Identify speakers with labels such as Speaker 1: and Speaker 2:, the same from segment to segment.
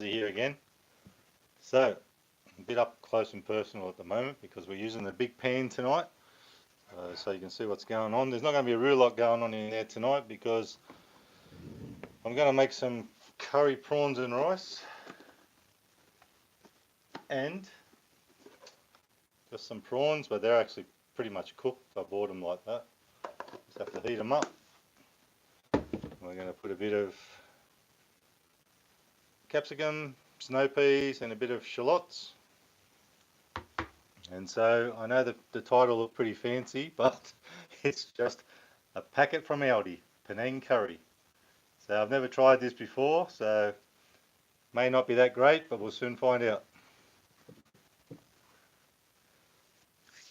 Speaker 1: Here again. So, a bit up close and personal at the moment because we're using the big pan tonight. So you can see what's going on. There's not going to be a real lot going on in there tonight because I'm going to make some curry prawns and rice and just some prawns, but they're actually pretty much cooked. I bought them like that. Just have to heat them up. We're going to put a bit of capsicum, snow peas and a bit of shallots. And so I know the title looked pretty fancy, but it's just a packet from Aldi, Panang curry. So I've never tried this before, so may not be that great, but we'll soon find out.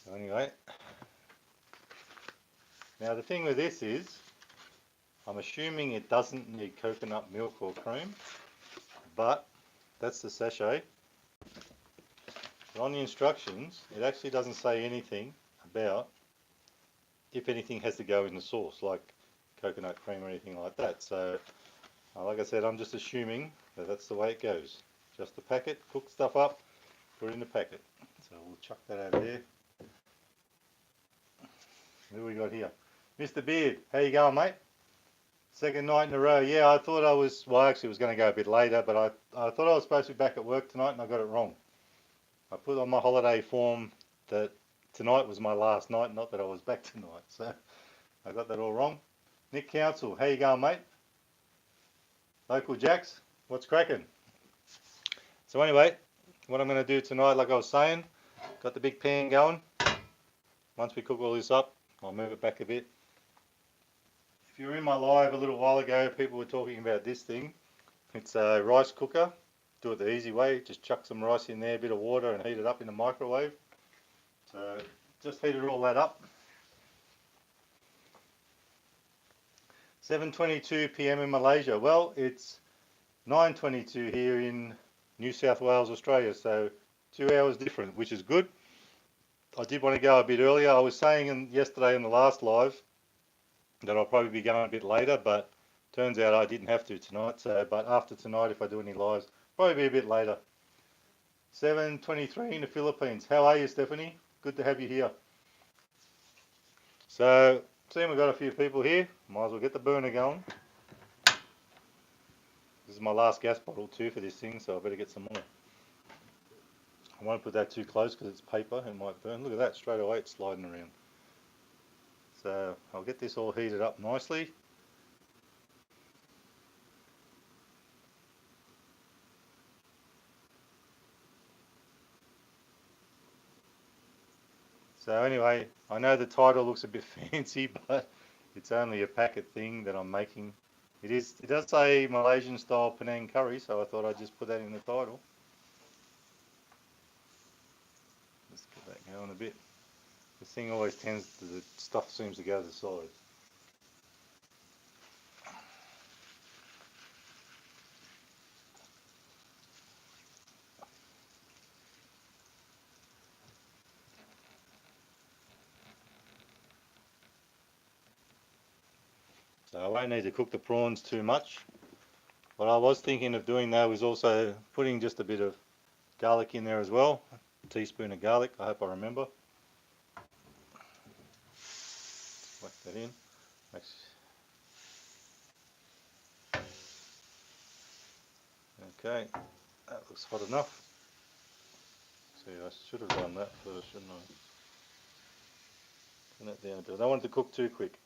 Speaker 1: So anyway, now the thing with this is, I'm assuming it doesn't need coconut milk or cream, but that's the sachet. But on the instructions, it actually doesn't say anything about if anything has to go in the sauce, like coconut cream or anything like that. So, like I said, I'm just assuming that that's the way it goes. Just the packet, cook stuff up, put it in the packet. So we'll chuck that over there. Who we got here? Mr. Beard, how you going, mate? Second night in a row. Yeah, I thought I was, well, actually it was going to go a bit later, but I thought I was supposed to be back at work tonight and I got it wrong. I put on my holiday form that tonight was my last night, not that I was back tonight. So I got that all wrong. Nick Council, how you going, mate? Local Jacks, what's cracking? So anyway, what I'm going to do tonight, like I was saying, got the big pan going. Once we cook all this up, I'll move it back a bit. If you were in my live a little while ago, people were talking about this thing. It's a rice cooker. Do it the easy way, just chuck some rice in there, a bit of water and heat it up in the microwave. So just heated all that up. 7:22 p.m. in Malaysia. Well, it's 9:22 here in New South Wales, Australia, so 2 hours different, which is good. I did want to go a bit earlier. I was saying yesterday in the last live that I'll probably be going a bit later, but turns out I didn't have to tonight. So, but after tonight, if I do any lives, probably be a bit later. 7:23 in the Philippines. How are you, Stephanie? Good to have you here. So, seeing we've got a few people here, might as well get the burner going. This is my last gas bottle too for this thing, so I better get some more. I won't put that too close because it's paper, it might burn. Look at that, straight away it's sliding around. So, I'll get this all heated up nicely. So anyway, I know the title looks a bit fancy, but it's only a packet thing that I'm making. It does say Malaysian style Panang curry, so I thought I'd just put that in the title. Let's get that going a bit. This thing always tends to, the stuff seems to go to the side. So I won't need to cook the prawns too much. What I was thinking of doing though is also putting just a bit of garlic in there as well. A teaspoon of garlic, I hope I remember. Whack that in. Okay, that looks hot enough. See, I should have done that first, shouldn't I? Turn that down a bit. I don't want it to cook too quick.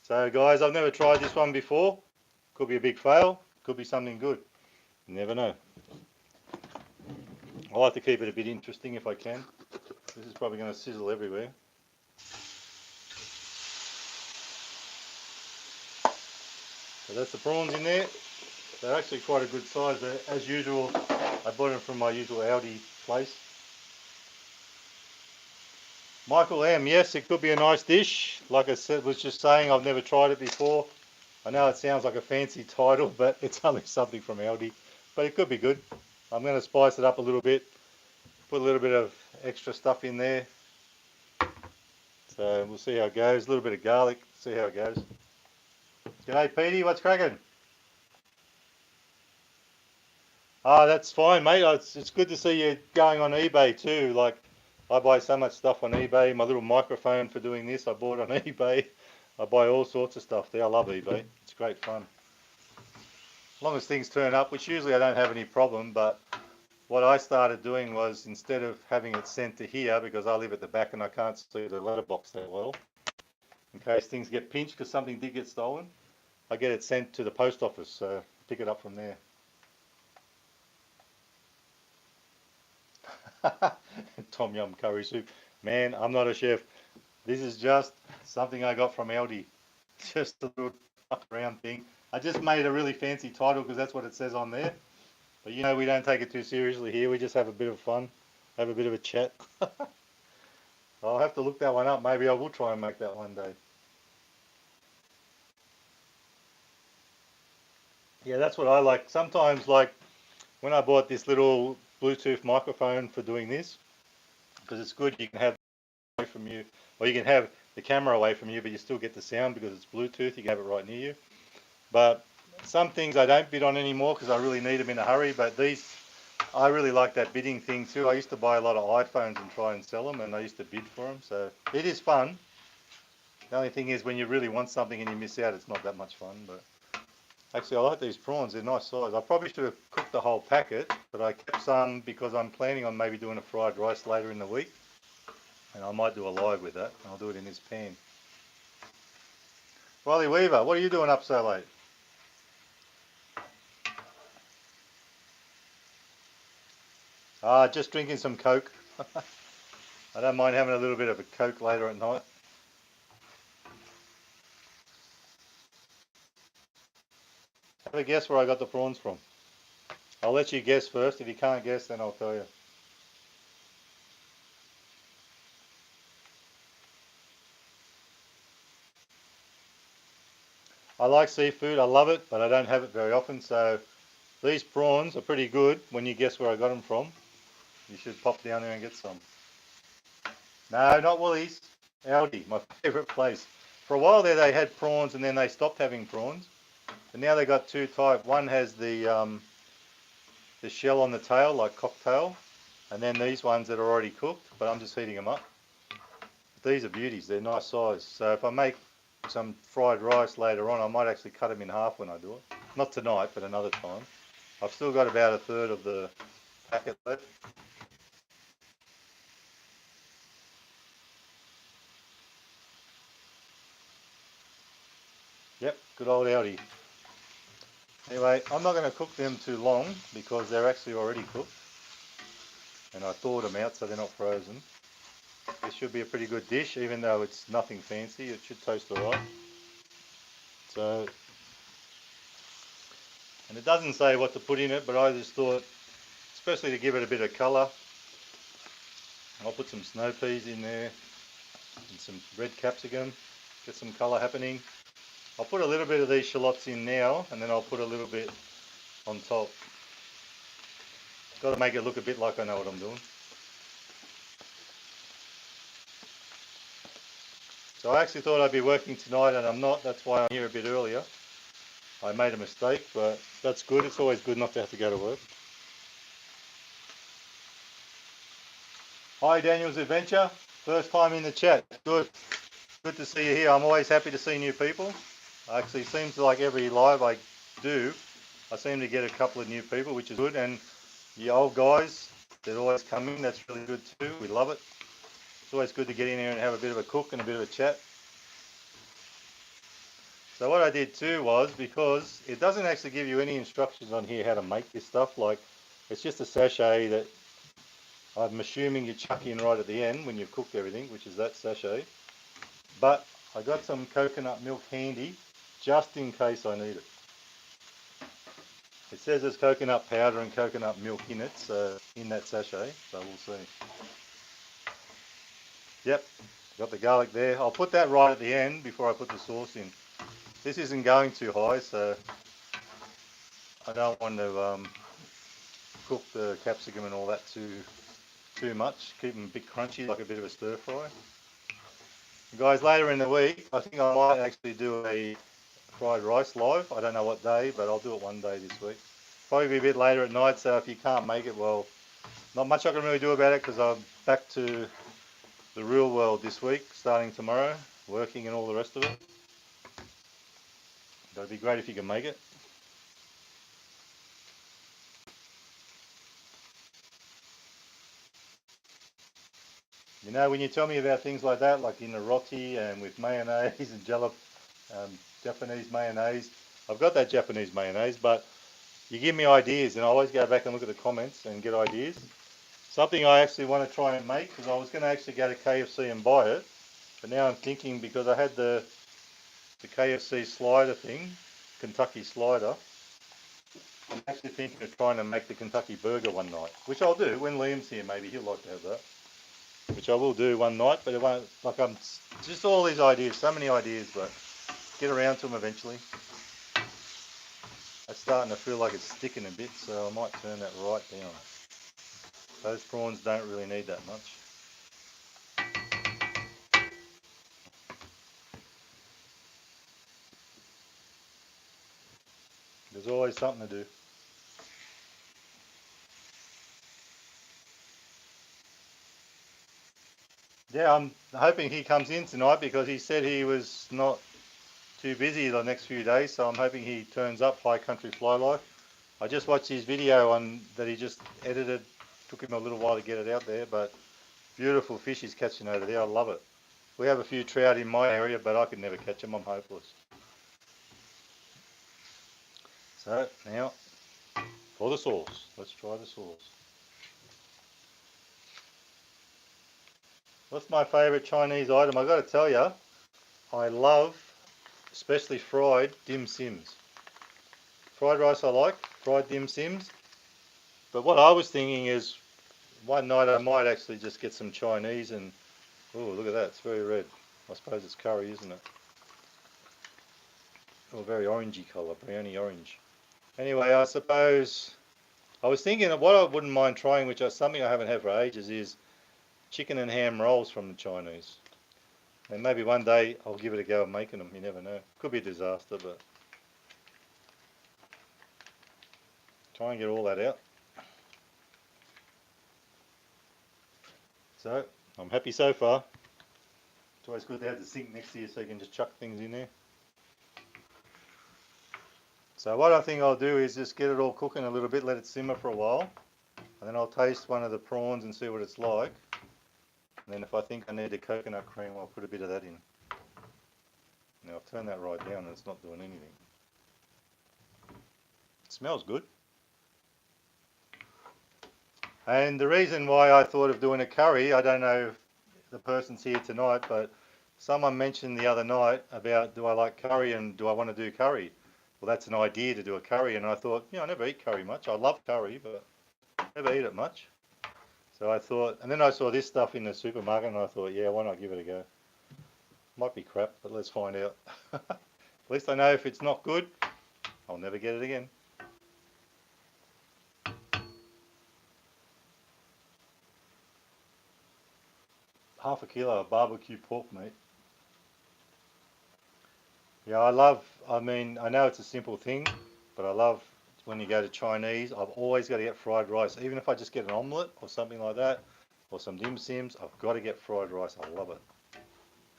Speaker 1: So guys, I've never tried this one before. Could be a big fail, could be something good. You never know. I like to keep it a bit interesting if I can. This is probably going to sizzle everywhere. So that's the prawns in there. They're actually quite a good size. They're, as usual, I bought them from my usual Aldi place. Michael M, yes, it could be a nice dish. Like I said, was just saying, I've never tried it before. I know it sounds like a fancy title, but it's only something from Aldi. But it could be good. I'm going to spice it up a little bit. Put a little bit of extra stuff in there. So we'll see how it goes. A little bit of garlic, see how it goes. G'day Petey, what's cracking? Ah, that's fine, mate. It's good to see you going on eBay too. Like, I buy so much stuff on eBay. My little microphone for doing this, I bought on eBay. I buy all sorts of stuff there. I love eBay. It's great fun. As long as things turn up, which usually I don't have any problem, but what I started doing was instead of having it sent to here, because I live at the back and I can't see the letterbox that well, in case things get pinched because something did get stolen, I get it sent to the post office, so pick it up from there. Tom yum curry soup. Man, I'm not a chef. This is just something I got from Aldi. Just a little tucked around thing. I just made a really fancy title because that's what it says on there. But you know, we don't take it too seriously here. We just have a bit of fun, have a bit of a chat. I'll have to look that one up. Maybe I will try and make that one day. Yeah, that's what I like. Sometimes, like when I bought this little Bluetooth microphone for doing this, because it's good, you can have it away from you, or you can have the camera away from you, but you still get the sound because it's Bluetooth. You can have it right near you. But some things I don't bid on anymore because I really need them in a hurry. But these, I really like that bidding thing too. I used to buy a lot of iPhones and try and sell them, and I used to bid for them. So it is fun. The only thing is when you really want something and you miss out, it's not that much fun. But actually, I like these prawns. They're nice size. I probably should have cooked the whole packet, but I kept some because I'm planning on maybe doing a fried rice later in the week, and I might do a live with that. I'll do it in this pan. Riley Weaver, what are you doing up so late? Ah, just drinking some Coke. I don't mind having a little bit of a Coke later at night. Have a guess where I got the prawns from. I'll let you guess first. If you can't guess, then I'll tell you. I like seafood. I love it, but I don't have it very often. So these prawns are pretty good when you guess where I got them from. You should pop down there and get some. No, not Woolies. Aldi, my favourite place. For a while there, they had prawns, and then they stopped having prawns. And now they got two types. One has the shell on the tail, like cocktail, and then these ones that are already cooked. But I'm just heating them up. These are beauties. They're nice size. So if I make some fried rice later on, I might actually cut them in half when I do it. Not tonight, but another time. I've still got about a third of the packet left. Yep, good old Audi. Anyway, I'm not going to cook them too long because they're actually already cooked. And I thawed them out so they're not frozen. This should be a pretty good dish, even though it's nothing fancy. It should taste alright. So, and it doesn't say what to put in it, but I just thought, especially to give it a bit of colour, I'll put some snow peas in there and some red capsicum, get some colour happening. I'll put a little bit of these shallots in now, and then I'll put a little bit on top. Got to make it look a bit like I know what I'm doing. So I actually thought I'd be working tonight, and I'm not. That's why I'm here a bit earlier. I made a mistake, but that's good. It's always good not to have to go to work. Hi, Daniel's Adventure. First time in the chat. Good. Good to see you here. I'm always happy to see new people. Actually, it seems like every live I do, I seem to get a couple of new people, which is good. And the old guys, they're always coming. That's really good too. We love it. It's always good to get in here and have a bit of a cook and a bit of a chat. So what I did too was, because it doesn't actually give you any instructions on here how to make this stuff, like it's just a sachet that I'm assuming you chuck in right at the end when you've cooked everything, which is that sachet. But I got some coconut milk handy just in case I need it. It says there's coconut powder and coconut milk in it, so in that sachet, so we'll see. Yep, got the garlic there. I'll put that right at the end before I put the sauce in. This isn't going too high, so I don't want to cook the capsicum and all that too much. Keep them a bit crunchy, like a bit of a stir fry. Guys, later in the week, I think I might actually do a fried rice live. I don't know what day, but I'll do it one day this week. Probably be a bit later at night, so if you can't make it, well, not much I can really do about it because I'm back to the real world this week, starting tomorrow, working and all the rest of it. But it'd be great if you can make it. You know, when you tell me about things like that, like in the roti and with mayonnaise and Japanese mayonnaise, I've got that Japanese mayonnaise, but you give me ideas, and I always go back and look at the comments and get ideas. Something I actually want to try and make, because I was going to actually go to KFC and buy it, but now I'm thinking, because I had the KFC slider thing, Kentucky slider, I'm actually thinking of trying to make the Kentucky burger one night, which I'll do when Liam's here. Maybe he'll like to have that, which I will do one night. But it won't, like, I'm just all these ideas, so many ideas, but get around to them eventually. It's starting to feel like it's sticking a bit, so I might turn that right down. Those prawns don't really need that much. There's always something to do. Yeah, I'm hoping he comes in tonight because he said he was not too busy the next few days, so I'm hoping he turns up. High Country Fly Life. I just watched his video on that he just edited. Took him a little while to get it out there, but beautiful fish he's catching over there. I love it. We have a few trout in my area, but I could never catch them. I'm hopeless. So now for the sauce. Let's try the sauce. What's my favourite Chinese item? I got to tell you, I love, especially fried dim sims. Fried rice I like, fried dim sims. But what I was thinking is, one night I might actually just get some Chinese and, oh, look at that, it's very red. I suppose it's curry, isn't it? Oh, very orangey colour, browny orange. Anyway, I suppose I was thinking of what I wouldn't mind trying, which is something I haven't had for ages, is chicken and ham rolls from the Chinese. And maybe one day I'll give it a go of making them, you never know. Could be a disaster, but try and get all that out. So, I'm happy so far. It's always good to have the sink next to you so you can just chuck things in there. So what I think I'll do is just get it all cooking a little bit, let it simmer for a while, and then I'll taste one of the prawns and see what it's like. And then if I think I need a coconut cream, I'll put a bit of that in. Now I've turned that right down and it's not doing anything. It smells good. And the reason why I thought of doing a curry, I don't know if the person's here tonight, but someone mentioned the other night about, do I like curry and do I want to do curry? Well, that's an idea to do a curry, and I thought, I never eat curry much. I love curry, but I never eat it much. So I thought, and then I saw this stuff in the supermarket, and I thought, yeah, why not give it a go? Might be crap, but let's find out. At least I know if it's not good, I'll never get it again. Half a kilo of barbecue pork meat. Yeah, I know it's a simple thing, but I love when you go to Chinese, I've always got to get fried rice. Even if I just get an omelette or something like that, or some dim sims, I've got to get fried rice. I love it.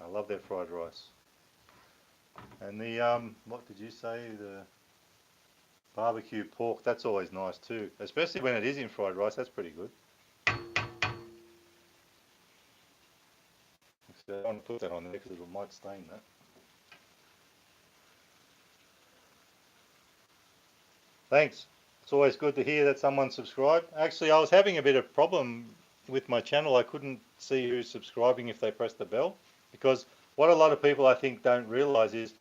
Speaker 1: I love their fried rice. And the, what did you say? The barbecue pork, that's always nice too. Especially when it is in fried rice, that's pretty good. So I don't want to put that on there because it might stain that. Thanks. It's always good to hear that someone subscribed. Actually, I was having a bit of problem with my channel. I couldn't see who's subscribing if they pressed the bell, because what a lot of people I think don't realise is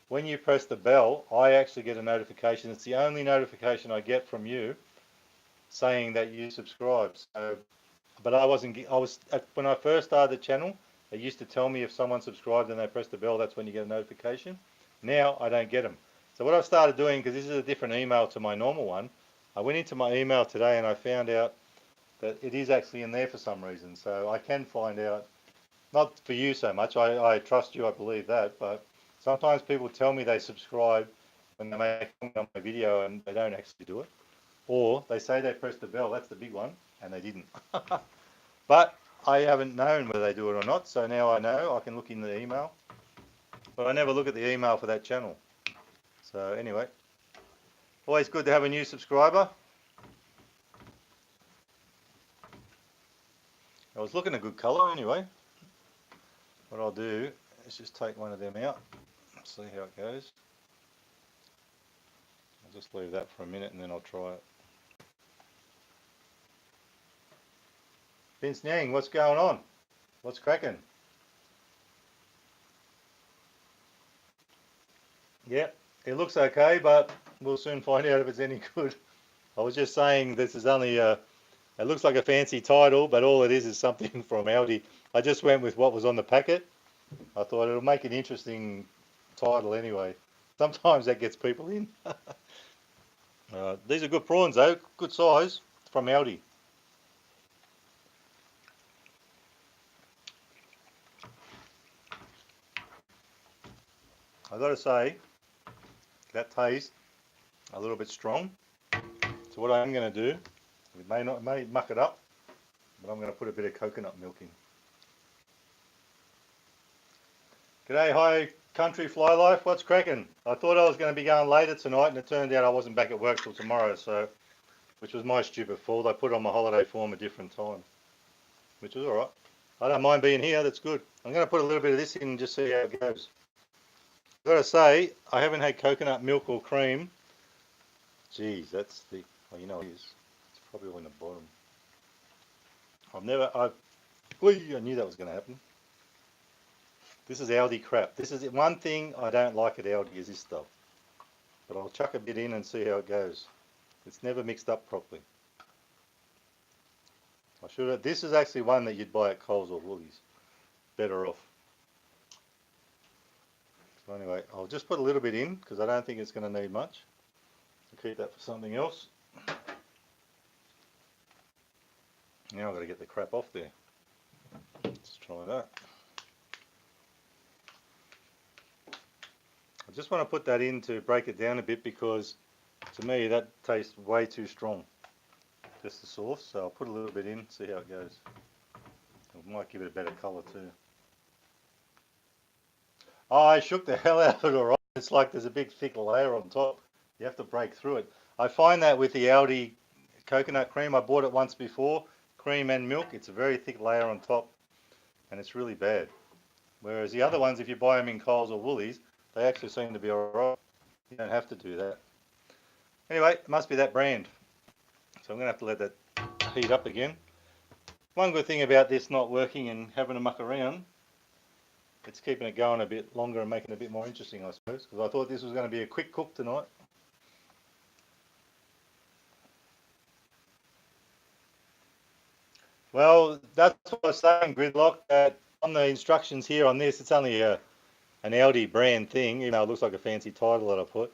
Speaker 1: when you press the bell, I actually get a notification. It's the only notification I get from you saying that you subscribed. So, but when I first started the channel, they used to tell me if someone subscribed and they pressed the bell, that's when you get a notification. Now I don't get them. So what I've started doing, because this is a different email to my normal one, I went into my email today and I found out that it is actually in there for some reason. So I can find out, not for you so much, I trust you, I believe that, but sometimes people tell me they subscribe when they make a comment on my video and they don't actually do it. Or they say they pressed the bell, that's the big one, and they didn't. But I haven't known whether they do it or not, so now I know. I can look in the email. But I never look at the email for that channel. So anyway, always good to have a new subscriber. I was looking a good colour anyway. What I'll do is just take one of them out, see how it goes. I'll just leave that for a minute and then I'll try it. Vince Nyang, what's going on? What's cracking? Yeah, it looks okay, but we'll soon find out if it's any good. I was just saying this is only it looks like a fancy title, but all it is something from Aldi. I just went with what was on the packet. I thought it'll make an interesting title anyway. Sometimes that gets people in. These are good prawns though, good size, from Aldi. I've got to say, that tastes a little bit strong. So what I'm going to do, it may muck it up, but I'm going to put a bit of coconut milk in. G'day, hi country fly life, what's cracking? I thought I was going to be going later tonight and it turned out I wasn't back at work till tomorrow, so which was my stupid fault. I put on my holiday form a different time, which was alright. I don't mind being here, that's good. I'm going to put a little bit of this in and just see how it goes. I've got to say, I haven't had coconut milk or cream. Geez, that's thick. Well, you know it is. It's probably all in the bottom. I knew that was going to happen. This is Aldi crap. This is one thing I don't like at Aldi is this stuff. But I'll chuck a bit in and see how it goes. It's never mixed up properly. I should have. This is actually one that you'd buy at Coles or Woolies. Better off. So anyway, I'll just put a little bit in because I don't think it's going to need much. I'll keep that for something else. Now I've got to get the crap off there. Let's try that. I just want to put that in to break it down a bit because to me that tastes way too strong. Just the sauce, so I'll put a little bit in, see how it goes. It might give it a better colour too. Oh, I shook the hell out of it alright. It's like there's a big thick layer on top. You have to break through it. I find that with the Aldi coconut cream, I bought it once before, cream and milk, it's a very thick layer on top and it's really bad. Whereas the other ones, if you buy them in Coles or Woolies, they actually seem to be alright. You don't have to do that. Anyway, it must be that brand. So I'm going to have to let that heat up again. One good thing about this not working and having to muck around, it's keeping it going a bit longer and making it a bit more interesting, I suppose, because I thought this was going to be a quick cook tonight. Well, that's what I was saying, Gridlock, that on the instructions here on this, it's only an Aldi brand thing, even though it looks like a fancy title that I put.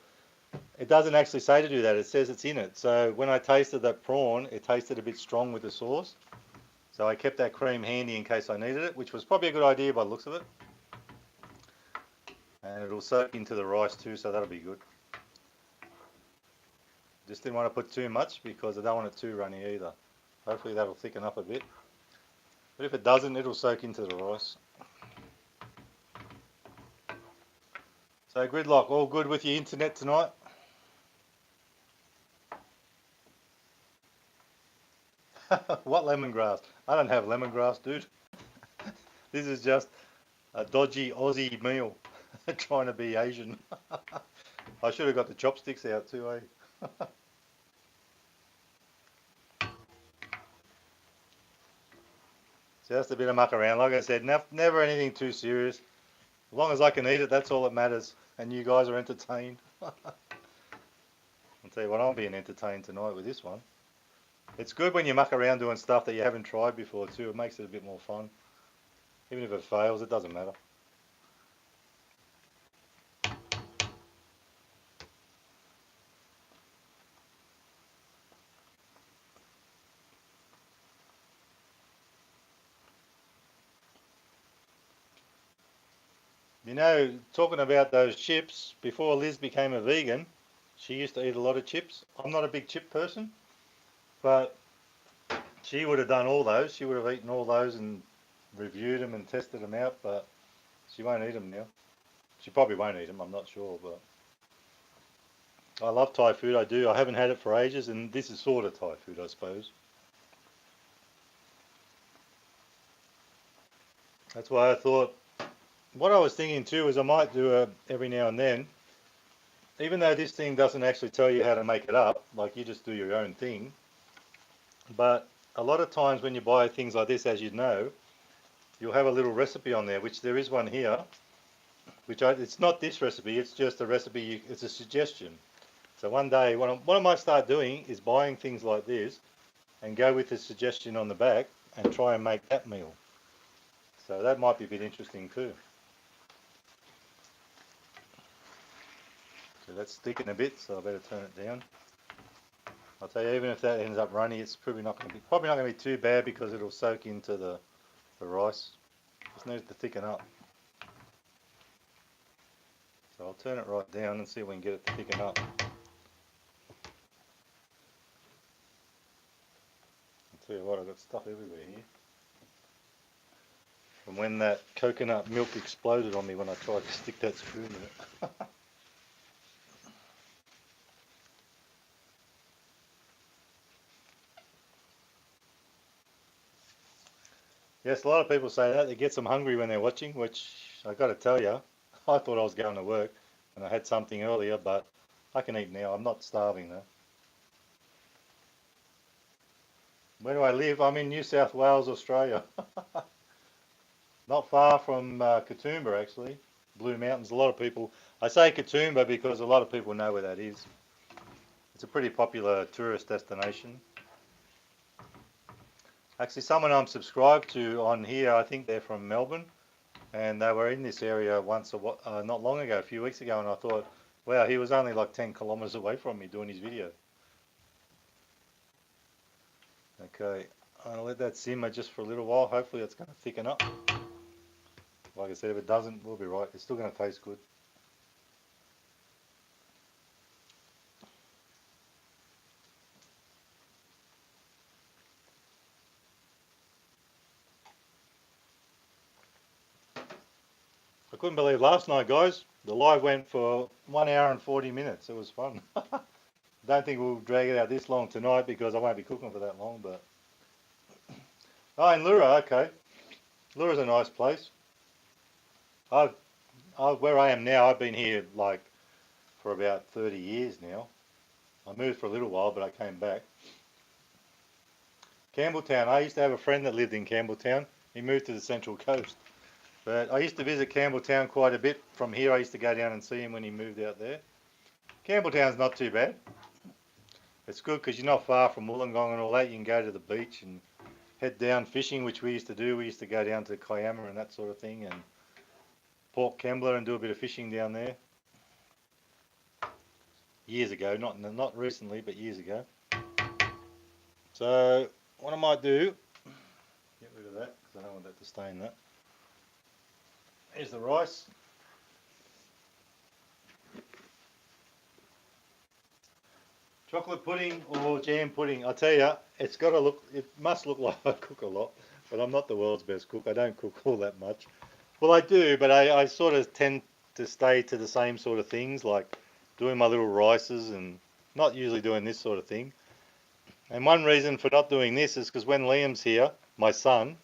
Speaker 1: It doesn't actually say to do that, it says it's in it. So when I tasted that prawn, it tasted a bit strong with the sauce. So I kept that cream handy in case I needed it, which was probably a good idea by the looks of it. And it'll soak into the rice too, so that'll be good. Just didn't want to put too much because I don't want it too runny either. Hopefully that'll thicken up a bit. But if it doesn't, it'll soak into the rice. So Gridlock, all good with your internet tonight? What lemongrass? I don't have lemongrass, dude. This is just a dodgy Aussie meal. Trying to be Asian. I should have got the chopsticks out too, eh? Just a bit of muck around. Like I said, never anything too serious. As long as I can eat it, that's all that matters. And you guys are entertained. I'll tell you what, I'm being entertained tonight with this one. It's good when you muck around doing stuff that you haven't tried before too. It makes it a bit more fun. Even if it fails, it doesn't matter. You know, talking about those chips, before Liz became a vegan, She used to eat a lot of chips. I'm not a big chip person, but she would have done all those. She would have eaten all those and reviewed them and tested them out, but she won't eat them now. She probably won't eat them, I'm not sure, but I love Thai food, I do. I haven't had it for ages, and this is sort of Thai food, I suppose. That's why I thought, what I was thinking too is I might do a every now and then, even though this thing doesn't actually tell you how to make it up, like you just do your own thing, but a lot of times when you buy things like this, as you know, you'll have a little recipe on there, which there is one here, it's not this recipe, it's just a recipe, it's a suggestion. So one day, what I might start doing is buying things like this and go with the suggestion on the back and try and make that meal. So that might be a bit interesting too. So that's sticking a bit, so I better turn it down. I'll tell you, even if that ends up runny, it's probably not going to be too bad because it'll soak into the rice. Just needs to thicken up. So I'll turn it right down and see if we can get it to thicken up. I'll tell you what, I've got stuff everywhere here. From when that coconut milk exploded on me when I tried to stick that spoon in it. Yes, a lot of people say that. It gets them hungry when they're watching, which I got to tell you, I thought I was going to work and I had something earlier, but I can eat now. I'm not starving though. Where do I live? I'm in New South Wales, Australia. Not far from Katoomba, actually. Blue Mountains. A lot of people, I say Katoomba because a lot of people know where that is. It's a pretty popular tourist destination. Actually, someone I'm subscribed to on here, I think they're from Melbourne, and they were in this area once, not long ago, a few weeks ago, and I thought, wow, he was only like 10 kilometres away from me doing his video. Okay, I'll let that simmer just for a little while. Hopefully it's going to thicken up. Like I said, if it doesn't, we'll be right. It's still going to taste good. I couldn't believe last night, guys. The live went for 1 hour and 40 minutes. It was fun. Don't think we'll drag it out this long tonight because I won't be cooking for that long. But oh, in Lura, okay. Lura's a nice place. Where I am now, I've been here like for about 30 years now. I moved for a little while, but I came back. Campbelltown. I used to have a friend that lived in Campbelltown. He moved to the Central Coast. But I used to visit Campbelltown quite a bit. From here, I used to go down and see him when he moved out there. Campbelltown's not too bad. It's good because you're not far from Wollongong and all that. You can go to the beach and head down fishing, which we used to do. We used to go down to Kiama and that sort of thing, and Port Kembla and do a bit of fishing down there. Years ago, not recently, but years ago. So what I might do, get rid of that because I don't want that to stain that. Here's the rice. Chocolate pudding or jam pudding. I tell you, it must look like I cook a lot, but I'm not the world's best cook. I don't cook all that much. Well, I do, but I sort of tend to stay to the same sort of things, like doing my little rices and not usually doing this sort of thing. And one reason for not doing this is because when Liam's here, my son,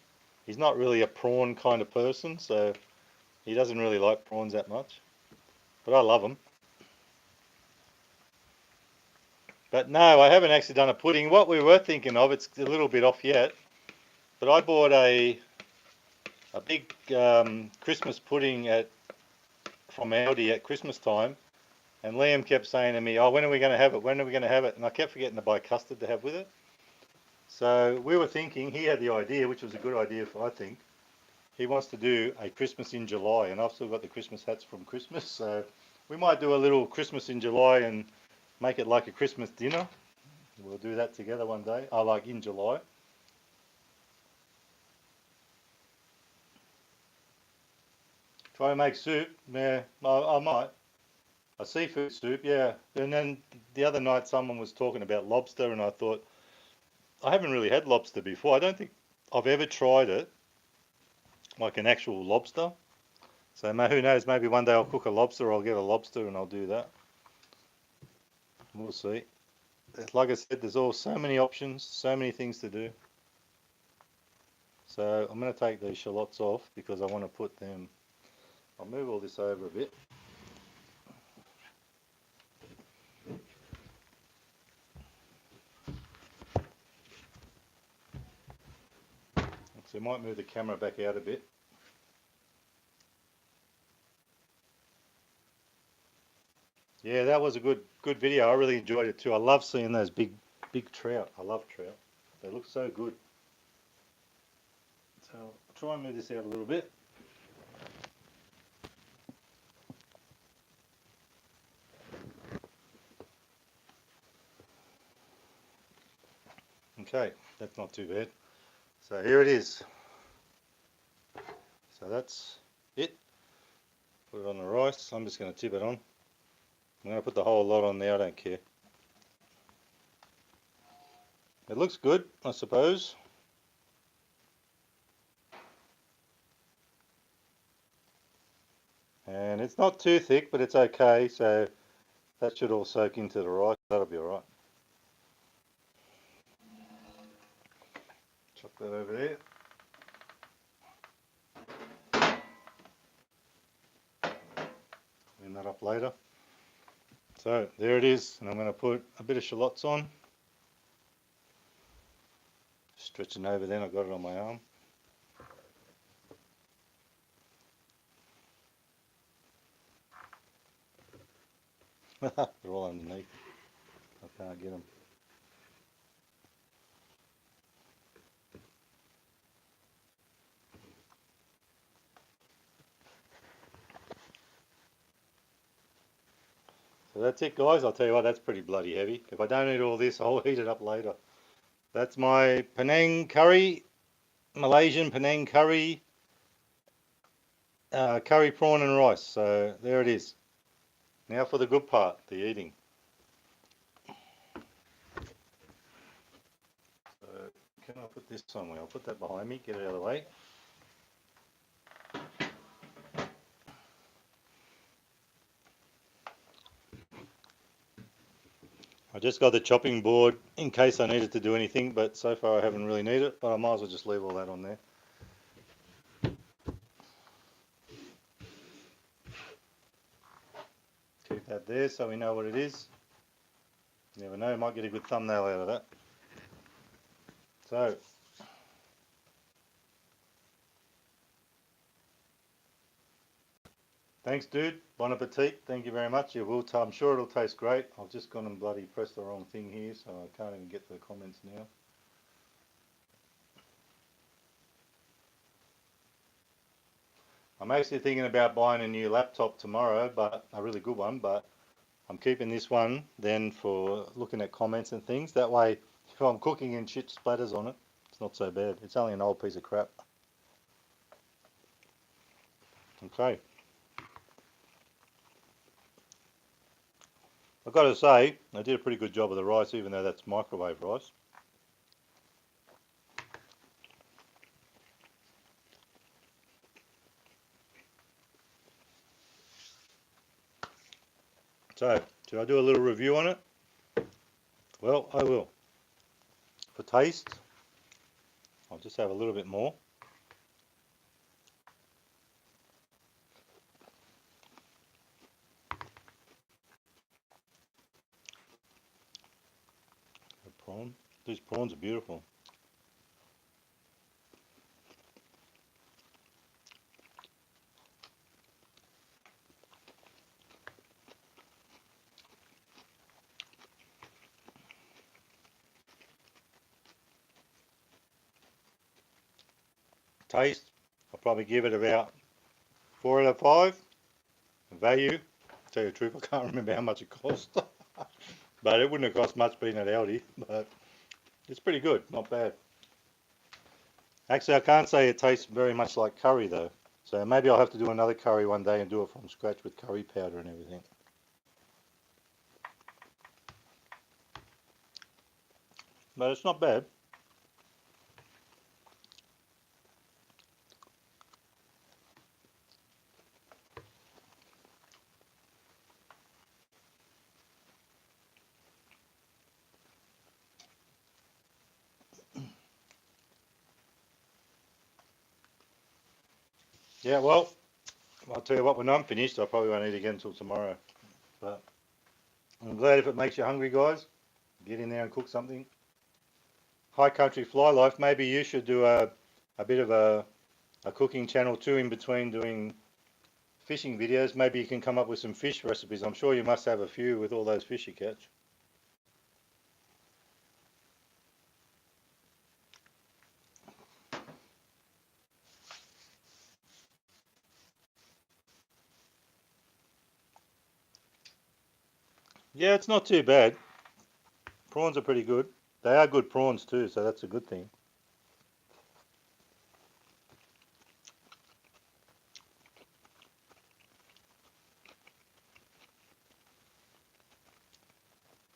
Speaker 1: he's not really a prawn kind of person, so he doesn't really like prawns that much. But I love them. But no, I haven't actually done a pudding. What we were thinking of, it's a little bit off yet, but I bought a big Christmas pudding from Aldi at Christmas time, and Liam kept saying to me, oh, when are we going to have it? When are we going to have it? And I kept forgetting to buy custard to have with it. So we were thinking, he had the idea, which was a good idea, I think. He wants to do a Christmas in July, and I've still got the Christmas hats from Christmas, so we might do a little Christmas in July and make it like a Christmas dinner. We'll do that together one day. Like in July. Try to make soup. Yeah, I might. A seafood soup, yeah. And then the other night someone was talking about lobster, and I thought, I haven't really had lobster before. I don't think I've ever tried it, like an actual lobster. So who knows, maybe one day I'll cook a lobster, or I'll get a lobster and I'll do that. We'll see. Like I said, there's all so many options, so many things to do. So I'm going to take these shallots off because I want to put them, I'll move all this over a bit. So I might move the camera back out a bit. Yeah, that was a good video. I really enjoyed it too. I love seeing those big trout. I love trout. They look so good. So I'll try and move this out a little bit. Okay, that's not too bad. So here it is. So that's it. Put it on the rice. I'm just going to tip it on. I'm going to put the whole lot on there. I don't care. It looks good, I suppose. And it's not too thick, but it's okay. So that should all soak into the rice. That'll be alright. Chuck that over there. Clean that up later. So there it is, and I'm going to put a bit of shallots on. Stretching over then, I got it on my arm. They're all underneath. I can't get them. So that's it, guys. I'll tell you what, that's pretty bloody heavy. If I don't eat all this, I'll heat it up later. That's my Panang curry, Malaysian Panang curry, curry prawn and rice. So there it is. Now for the good part, the eating. So can I put this somewhere? I'll put that behind me, get it out of the way. I just got the chopping board in case I needed to do anything, but so far I haven't really needed it, but I might as well just leave all that on there. Keep that there so we know what it is. You never know, might get a good thumbnail out of that. So, thanks dude, bon appetit, thank you very much. I'm sure it'll taste great. I've just gone and bloody pressed the wrong thing here, so I can't even get to the comments now. I'm actually thinking about buying a new laptop tomorrow, but a really good one, but I'm keeping this one then for looking at comments and things. That way, if I'm cooking and shit splatters on it, it's not so bad. It's only an old piece of crap. Okay. I've got to say, I did a pretty good job of the rice, even though that's microwave rice. So, should I do a little review on it? Well, I will. For taste, I'll just have a little bit more. The prawn. These prawns are beautiful. Taste, I'll probably give it about 4 out of 5. Value, to tell you the truth, I can't remember how much it cost. But it wouldn't have cost much being at Aldi, but it's pretty good, not bad. Actually, I can't say it tastes very much like curry though. So maybe I'll have to do another curry one day and do it from scratch with curry powder and everything. but it's not bad. Yeah, well, I'll tell you what, when I'm finished, I probably won't eat again until tomorrow. But I'm glad if it makes you hungry, guys. Get in there and cook something. High Country Fly Life, maybe you should do a bit of a cooking channel too in between doing fishing videos. Maybe you can come up with some fish recipes. I'm sure you must have a few with all those fish you catch. Yeah, it's not too bad. Prawns are pretty good. They are good prawns too, so that's a good thing.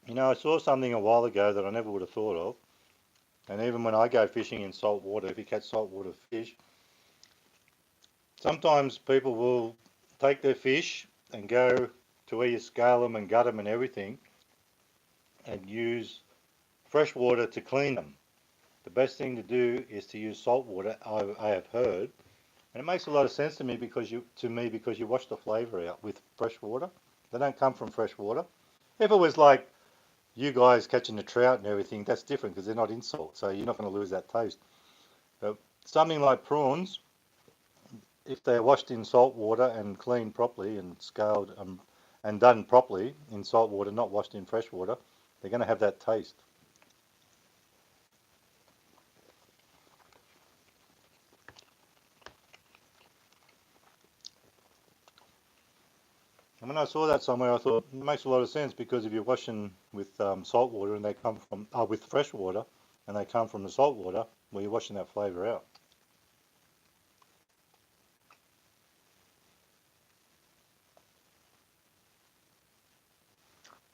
Speaker 1: You know, I saw something a while ago that I never would have thought of. And even when I go fishing in salt water, if you catch saltwater fish, sometimes people will take their fish and go to where you scale them and gut them and everything and use fresh water to clean them. The best thing to do is to use salt water, I have heard. And it makes a lot of sense to me because you wash the flavour out with fresh water. They don't come from fresh water. If it was like you guys catching the trout and everything, that's different because they're not in salt, so you're not going to lose that taste. But something like prawns, if they're washed in salt water and cleaned properly and scaled and done properly in salt water, not washed in fresh water, they're going to have that taste. And when I saw that somewhere, I thought it makes a lot of sense because if you're washing with salt water and they come from with fresh water and they come from the salt water, well, you're washing that flavour out.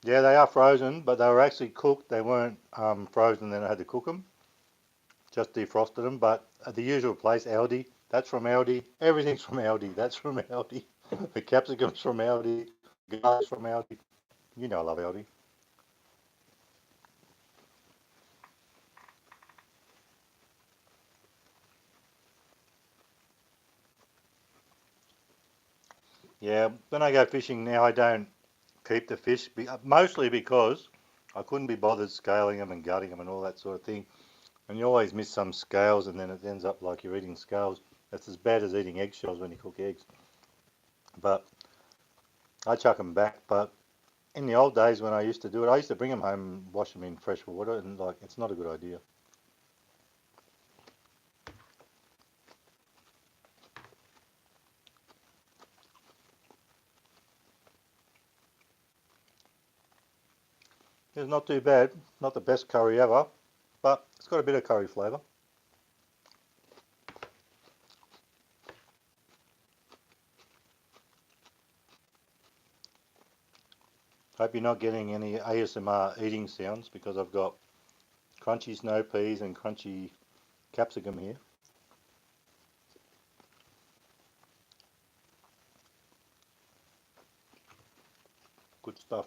Speaker 1: Yeah, they are frozen, but they were actually cooked. They weren't frozen, then I had to cook them. Just defrosted them. But at the usual place, Aldi, that's from Aldi. Everything's from Aldi. That's from Aldi. The capsicum's from Aldi. Garlic's from Aldi. You know I love Aldi. Yeah, when I go fishing now, I don't keep the fish, mostly because I couldn't be bothered scaling them and gutting them and all that sort of thing. And you always miss some scales, and then it ends up like you're eating scales. That's as bad as eating eggshells when you cook eggs. But I chuck them back. But in the old days when I used to do it, I used to bring them home and wash them in fresh water, and like it's not a good idea. It's not too bad. Not the best curry ever, but it's got a bit of curry flavour. Hope you're not getting any ASMR eating sounds because I've got crunchy snow peas and crunchy capsicum here. Good stuff.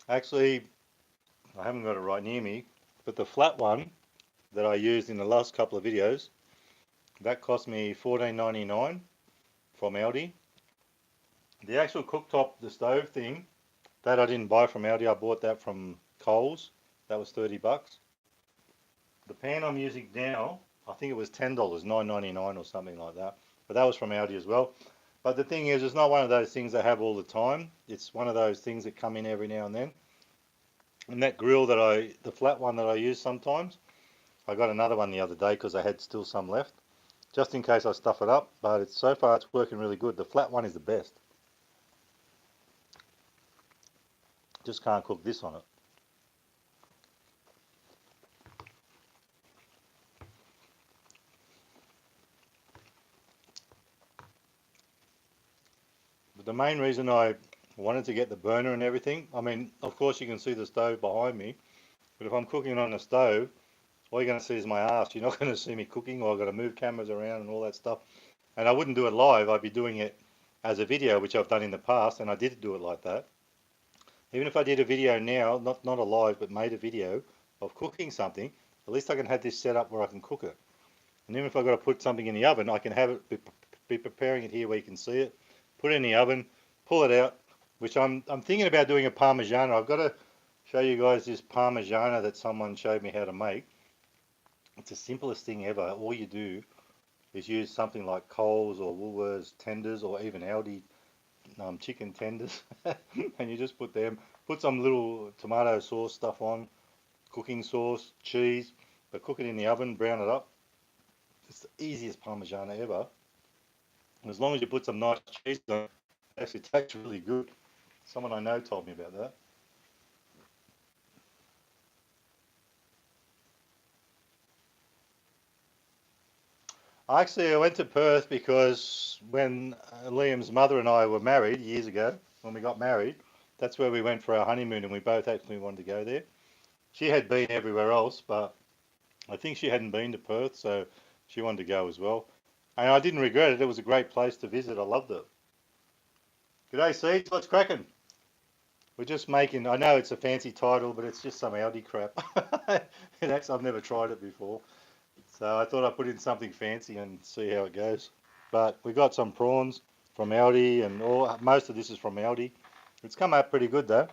Speaker 1: Actually, I haven't got it right near me, but the flat one that I used in the last couple of videos, that cost me $14.99 from Aldi. The actual cooktop, the stove thing, that I didn't buy from Aldi, I bought that from Coles. That was 30 bucks. The pan I'm using now, I think it was $10, $9.99 or something like that. But that was from Aldi as well. But the thing is, it's not one of those things they have all the time. It's one of those things that come in every now and then. And that grill the flat one that I use sometimes, I got another one the other day because I had still some left, just in case I stuff it up. But so far it's working really good. The flat one is the best. Just can't cook this on it. But the main reason I wanted to get the burner and everything, I mean, of course you can see the stove behind me, but if I'm cooking on the stove, all you're going to see is my ass. You're not going to see me cooking, or I've got to move cameras around and all that stuff. And I wouldn't do it live. I'd be doing it as a video, which I've done in the past, and I did do it like that. Even if I did a video now, not a live, but made a video of cooking something, at least I can have this set up where I can cook it. And even if I've got to put something in the oven, I can have it be preparing it here where you can see it. Put it in the oven, pull it out, which I'm thinking about doing a Parmigiana. I've got to show you guys this Parmigiana that someone showed me how to make. It's the simplest thing ever. All you do is use something like Coles or Woolworths tenders, or even Aldi chicken tenders, and you just put some little tomato sauce stuff on, cooking sauce, cheese, but cook it in the oven, brown it up. It's the easiest Parmigiana ever. And as long as you put some nice cheese on it, it actually tastes really good. Someone I know told me about that. Actually, I went to Perth because when Liam's mother and I were married years ago, when we got married, that's where we went for our honeymoon, and we both actually wanted to go there. She had been everywhere else, but I think she hadn't been to Perth, so she wanted to go as well. And I didn't regret it. It was a great place to visit. I loved it. G'day, Seeds. What's cracking? We're just making, I know it's a fancy title, but it's just some Aldi crap. I've never tried it before. So I thought I'd put in something fancy and see how it goes. But we got some prawns from Aldi, and most of this is from Aldi. It's come out pretty good though.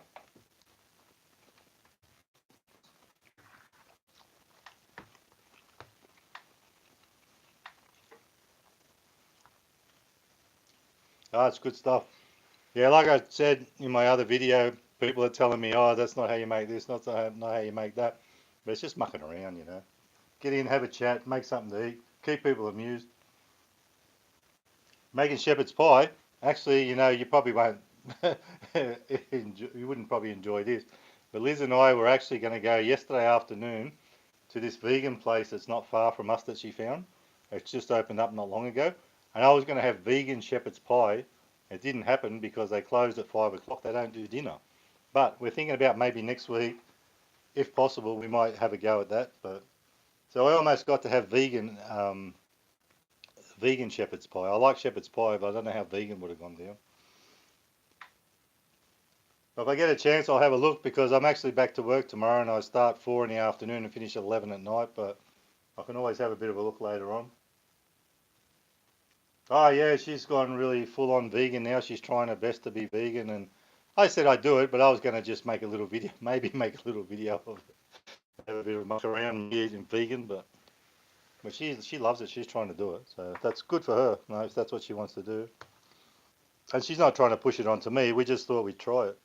Speaker 1: Oh, it's good stuff. Yeah, like I said in my other video, people are telling me, oh, that's not how you make this, not how you make that. But it's just mucking around, you know. Get in, have a chat, make something to eat, keep people amused. Making shepherd's pie, actually, you know, you probably won't, you wouldn't probably enjoy this. But Liz and I were actually going to go yesterday afternoon to this vegan place that's not far from us that she found. It's just opened up not long ago. And I was going to have vegan shepherd's pie. It didn't happen because they closed at 5 o'clock. They don't do dinner. But we're thinking about maybe next week, if possible, we might have a go at that. But so I almost got to have vegan shepherd's pie. I like shepherd's pie, but I don't know how vegan would have gone down. But if I get a chance, I'll have a look, because I'm actually back to work tomorrow, and I start 4 in the afternoon and finish at 11 at night. But I can always have a bit of a look later on. Oh yeah, she's gone really full on vegan now. She's trying her best to be vegan, and I said I'd do it, but I was going to just make a little video, maybe make a little video of it, have a bit of muck around me eating vegan, but she loves it. She's trying to do it, so that's good for her. You know, if that's what she wants to do, and she's not trying to push it onto me. We just thought we'd try it.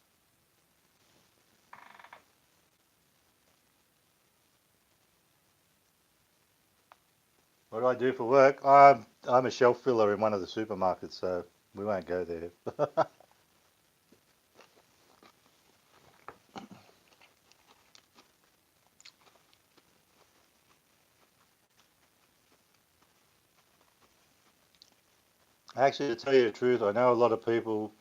Speaker 1: What do I do for work? I'm a shelf filler in one of the supermarkets, so we won't go there. Actually, to tell you the truth, I know a lot of people,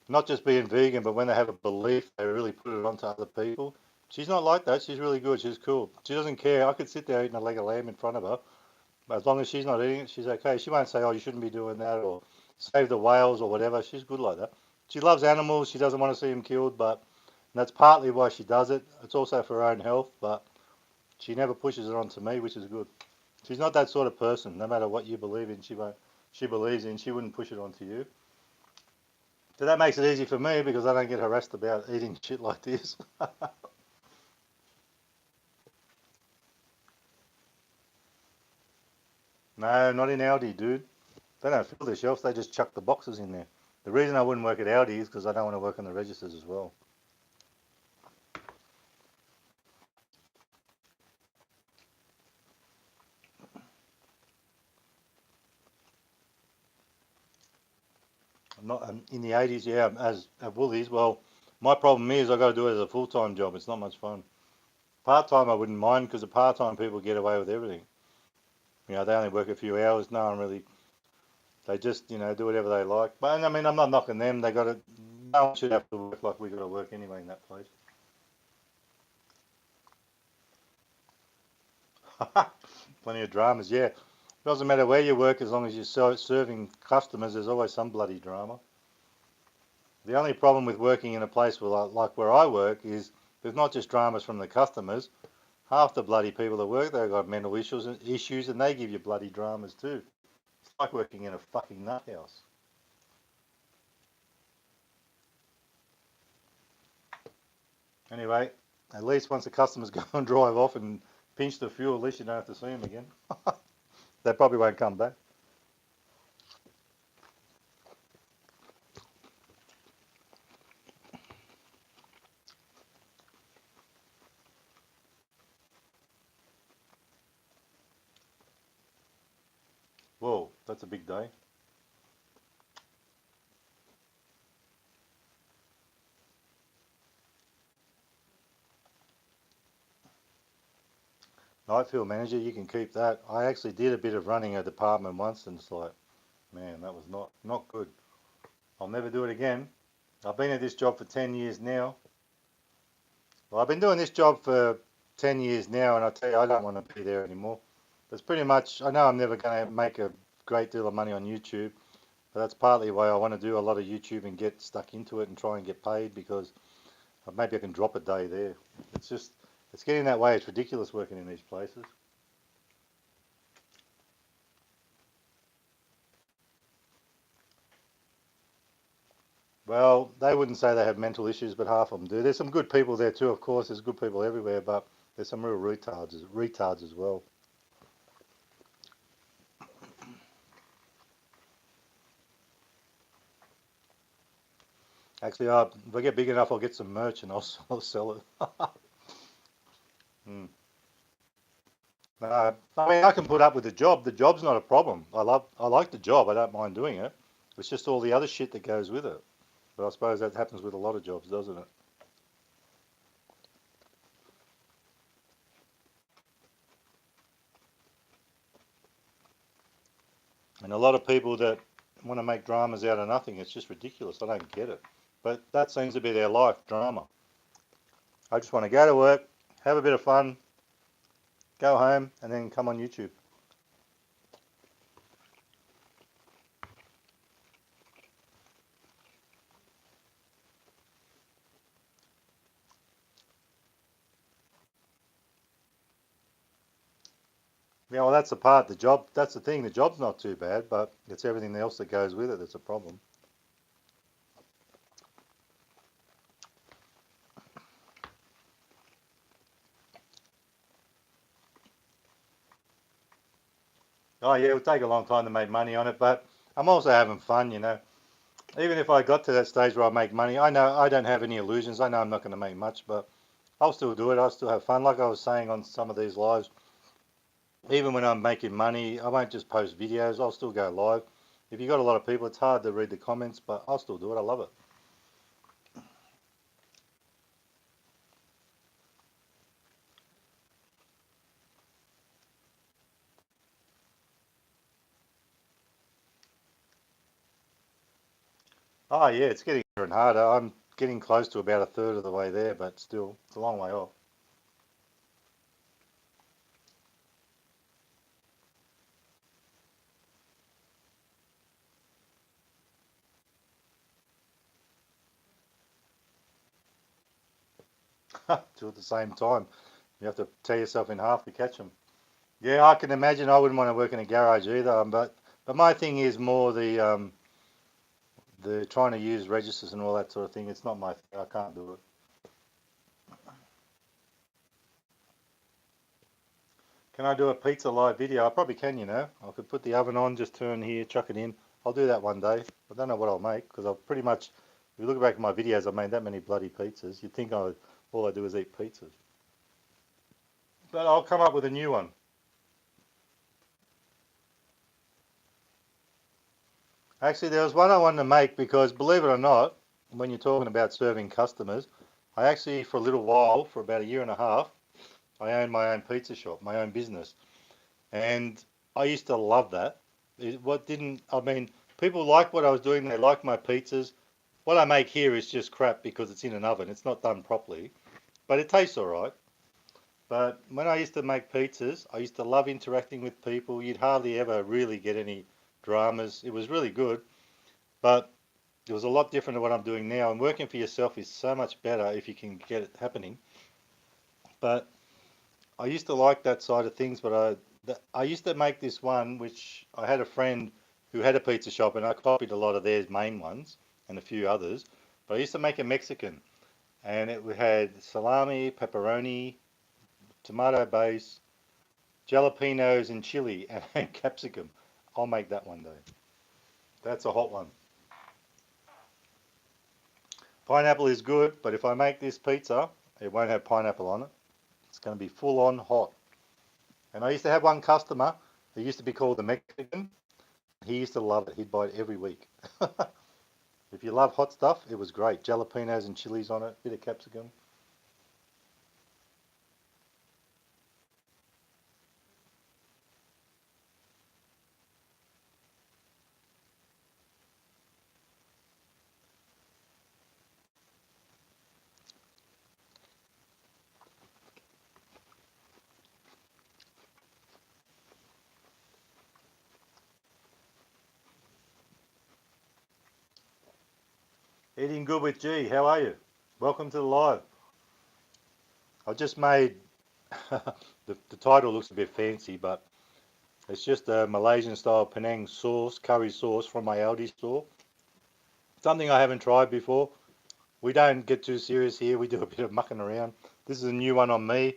Speaker 1: not just being vegan, but when they have a belief, they really put it onto other people. She's not like that. She's really good. She's cool. She doesn't care. I could sit there eating a leg of lamb in front of her, but as long as she's not eating it, she's okay. She won't say, "Oh, you shouldn't be doing that," or "save the whales" or whatever. She's good like that. She loves animals. She doesn't want to see them killed, but that's partly why she does it. It's also for her own health, but she never pushes it onto me, which is good. She's not that sort of person. No matter what you believe in, she won't. She believes in. She wouldn't push it onto you. So that makes it easy for me, because I don't get harassed about eating shit like this. No, not in Aldi, dude. They don't fill their shelves. They just chuck the boxes in there. The reason I wouldn't work at Aldi is because I don't want to work on the registers as well. Not in the 80s, yeah, as at Woolies. Well, my problem is I got to do it as a full-time job. It's not much fun. Part-time I wouldn't mind, because the part-time people get away with everything. You know, they only work a few hours. No one really They just, do whatever they like. But I mean, I'm not knocking them. They got to. No one should have to work like we got to work anyway in that place. Plenty of dramas, yeah. Doesn't matter where you work as long as you're serving customers. There's always some bloody drama. The only problem with working in a place like where I work is there's not just dramas from the customers. Half the bloody people that work there got mental issues, and they give you bloody dramas too. It's like working in a fucking nut house. Anyway, at least once the customers go and drive off and pinch the fuel, at least you don't have to see them again. They probably won't come back. Whoa, that's a big day. Night field manager, you can keep that. I actually did a bit of running a department once, and it's like, man, that was not good. I'll never do it again. I've been at this job for 10 years now. Well, I've been doing this job for 10 years now, and I tell you, I don't want to be there anymore. That's pretty much, I know I'm never going to make a great deal of money on YouTube, but that's partly why I want to do a lot of YouTube and get stuck into it and try and get paid, because maybe I can drop a day there. It's just, it's getting that way. It's ridiculous working in these places. Well, they wouldn't say they have mental issues, but half of them do. There's some good people there too, of course. There's good people everywhere, but there's some real retards as well. Actually, if I get big enough, I'll get some merch and I'll sell it. Hmm. I mean, I can put up with the job. The job's not a problem. I like the job. I don't mind doing it. It's just all the other shit that goes with it. But I suppose that happens with a lot of jobs, doesn't it? And a lot of people that want to make dramas out of nothing, it's just ridiculous. I don't get it. But that seems to be their life, drama. I just want to go to work, have a bit of fun, go home, and then come on YouTube. Yeah, well, that's the part. The job. That's the thing. The job's not too bad, but it's everything else that goes with it that's a problem. Oh yeah, it would take a long time to make money on it, but I'm also having fun. Even if I got to that stage where I make money, I know I don't have any illusions. I know I'm not going to make much, but I'll still do it. I'll still have fun. Like I was saying on some of these lives, even when I'm making money, I won't just post videos. I'll still go live. If you got a lot of people, it's hard to read the comments, but I'll still do it. I love it. Oh yeah, it's getting harder and harder. I'm getting close to about a third of the way there, but still, it's a long way off. Two at the same time. You have to tear yourself in half to catch them. Yeah, I can imagine. I wouldn't want to work in a garage either. But my thing is more the trying to use registers and all that sort of thing. It's not my thing. I can't do it. Can I do a pizza live video? I probably can. I could put the oven on, just turn here, chuck it in. I'll do that one day. I don't know what I'll make because I've pretty much, if you look back at my videos, I've made that many bloody pizzas. You'd think all I do is eat pizzas. But I'll come up with a new one. Actually, there was one I wanted to make because, believe it or not, when you're talking about serving customers, I actually, for a little while, for about a year and a half, I owned my own pizza shop, my own business. And I used to love that. What didn't, I mean, people like what I was doing. They like my pizzas. What I make here is just crap because it's in an oven. It's not done properly, but it tastes all right. But when I used to make pizzas, I used to love interacting with people. You'd hardly ever really get any dramas. It was really good, but it was a lot different to what I'm doing now. And working for yourself is so much better if you can get it happening. But I used to like that side of things, but I used to make this one, which I had a friend who had a pizza shop, and I copied a lot of their main ones and a few others. But I used to make a Mexican, and it had salami, pepperoni, tomato base, jalapenos, and chili, and capsicum. I'll make that one day. That's a hot one. Pineapple is good, but if I make this pizza, it won't have pineapple on it. It's going to be full on hot. And I used to have one customer who used to be called the Mexican. He used to love it. He'd buy it every week. If you love hot stuff, it was great. Jalapenos and chilies on it, bit of capsicum. Eating good with G. How are you? Welcome to the live. I just made the title looks a bit fancy, but it's just a Malaysian style Panang sauce, curry sauce from my Aldi store. Something I haven't tried before. We don't get too serious here. We do a bit of mucking around. This is a new one on me.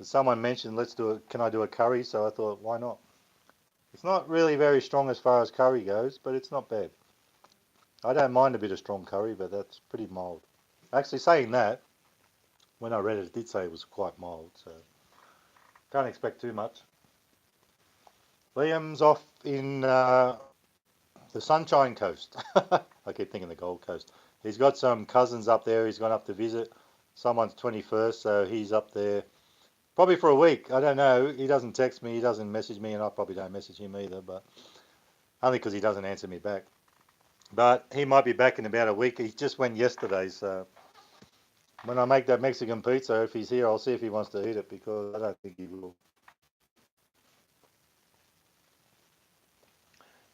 Speaker 1: Someone mentioned, let's do it. Can I do a curry? So I thought, why not? It's not really very strong as far as curry goes, but it's not bad. I don't mind a bit of strong curry, but that's pretty mild. Actually, saying that, when I read it, it did say it was quite mild, so can't expect too much. Liam's off in the Sunshine Coast. I keep thinking the Gold Coast. He's got some cousins up there. He's gone up to visit. Someone's 21st, so he's up there probably for a week. I don't know. He doesn't text me. He doesn't message me, and I probably don't message him either, but only because he doesn't answer me back. But he might be back in about a week. He just went yesterday, so when I make that Mexican pizza, if he's here, I'll see if he wants to eat it because I don't think he will.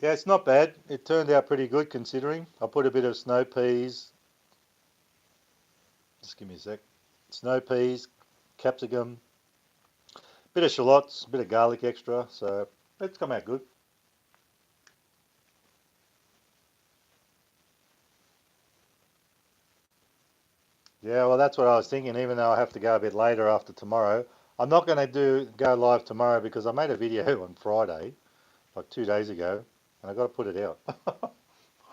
Speaker 1: Yeah, it's not bad. It turned out pretty good considering. I put a bit of snow peas. Just give me a sec. Snow peas, capsicum, bit of shallots, bit of garlic extra. So it's come out good. Yeah, well, that's what I was thinking. Even though I have to go a bit later after tomorrow, I'm not going to go live tomorrow because I made a video on Friday, like 2 days ago, and I got to put it out.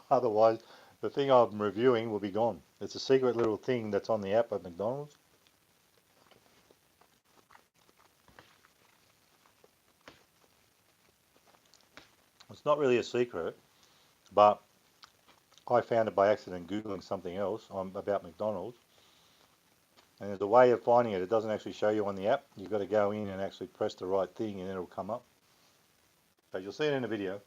Speaker 1: Otherwise, the thing I'm reviewing will be gone. It's a secret little thing that's on the app at McDonald's. It's not really a secret, but I found it by accident Googling something else about McDonald's. And there's a way of finding it. It doesn't actually show you on the app. You've got to go in and actually press the right thing and it'll come up. So you'll see it in the video.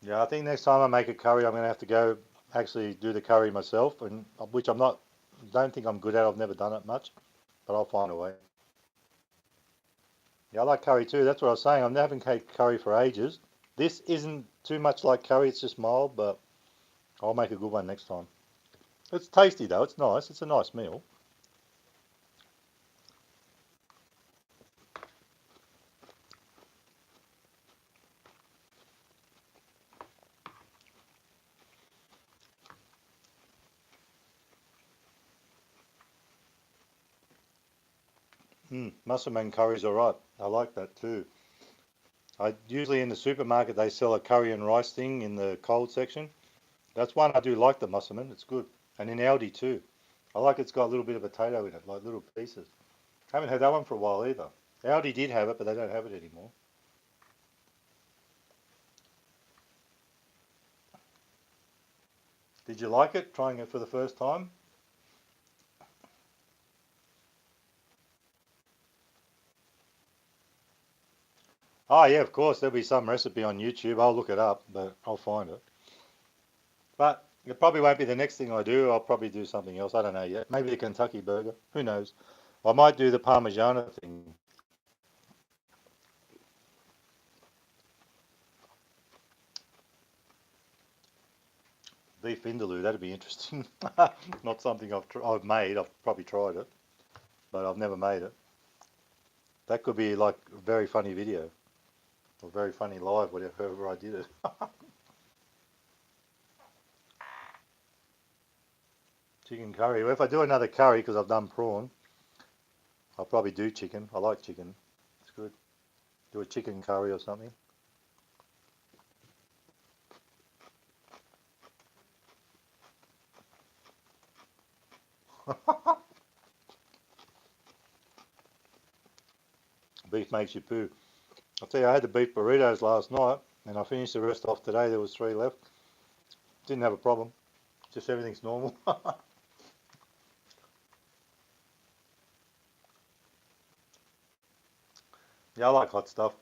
Speaker 1: Yeah, I think next time I make a curry, I'm going to have to go actually do the curry myself, and which don't think I'm good at. I've never done it much, but I'll find a way. Yeah, I like curry too. That's what I was saying. I've never had curry for ages. This isn't too much like curry. It's just mild, but I'll make a good one next time. It's tasty though. It's nice. It's a nice meal. Musselman curry's alright. I like that too. I usually in the supermarket they sell a curry and rice thing in the cold section. That's one I do like the Musselman. It's good. And in Aldi too. I like it's got a little bit of potato in it, like little pieces. Haven't had that one for a while either. Aldi did have it, but they don't have it anymore. Did you like it, trying it for the first time? Oh yeah, of course there'll be some recipe on YouTube. I'll look it up, but I'll find it. But it probably won't be the next thing I do. I'll probably do something else. I don't know yet. Maybe the Kentucky burger. Who knows? I might do the Parmigiana thing. Beef vindaloo. That'd be interesting. Not something I've made. I've probably tried it, but I've never made it. That could be like a very funny video or very funny live, whatever I did it. Chicken curry. Well, if I do another curry, because I've done prawn, I'll probably do chicken. I like chicken. It's good. Do a chicken curry or something. Beef makes you poo. I'll tell you, I had the beef burritos last night, and I finished the rest off today. There was 3 left. Didn't have a problem. Just everything's normal. Yeah, I like hot stuff.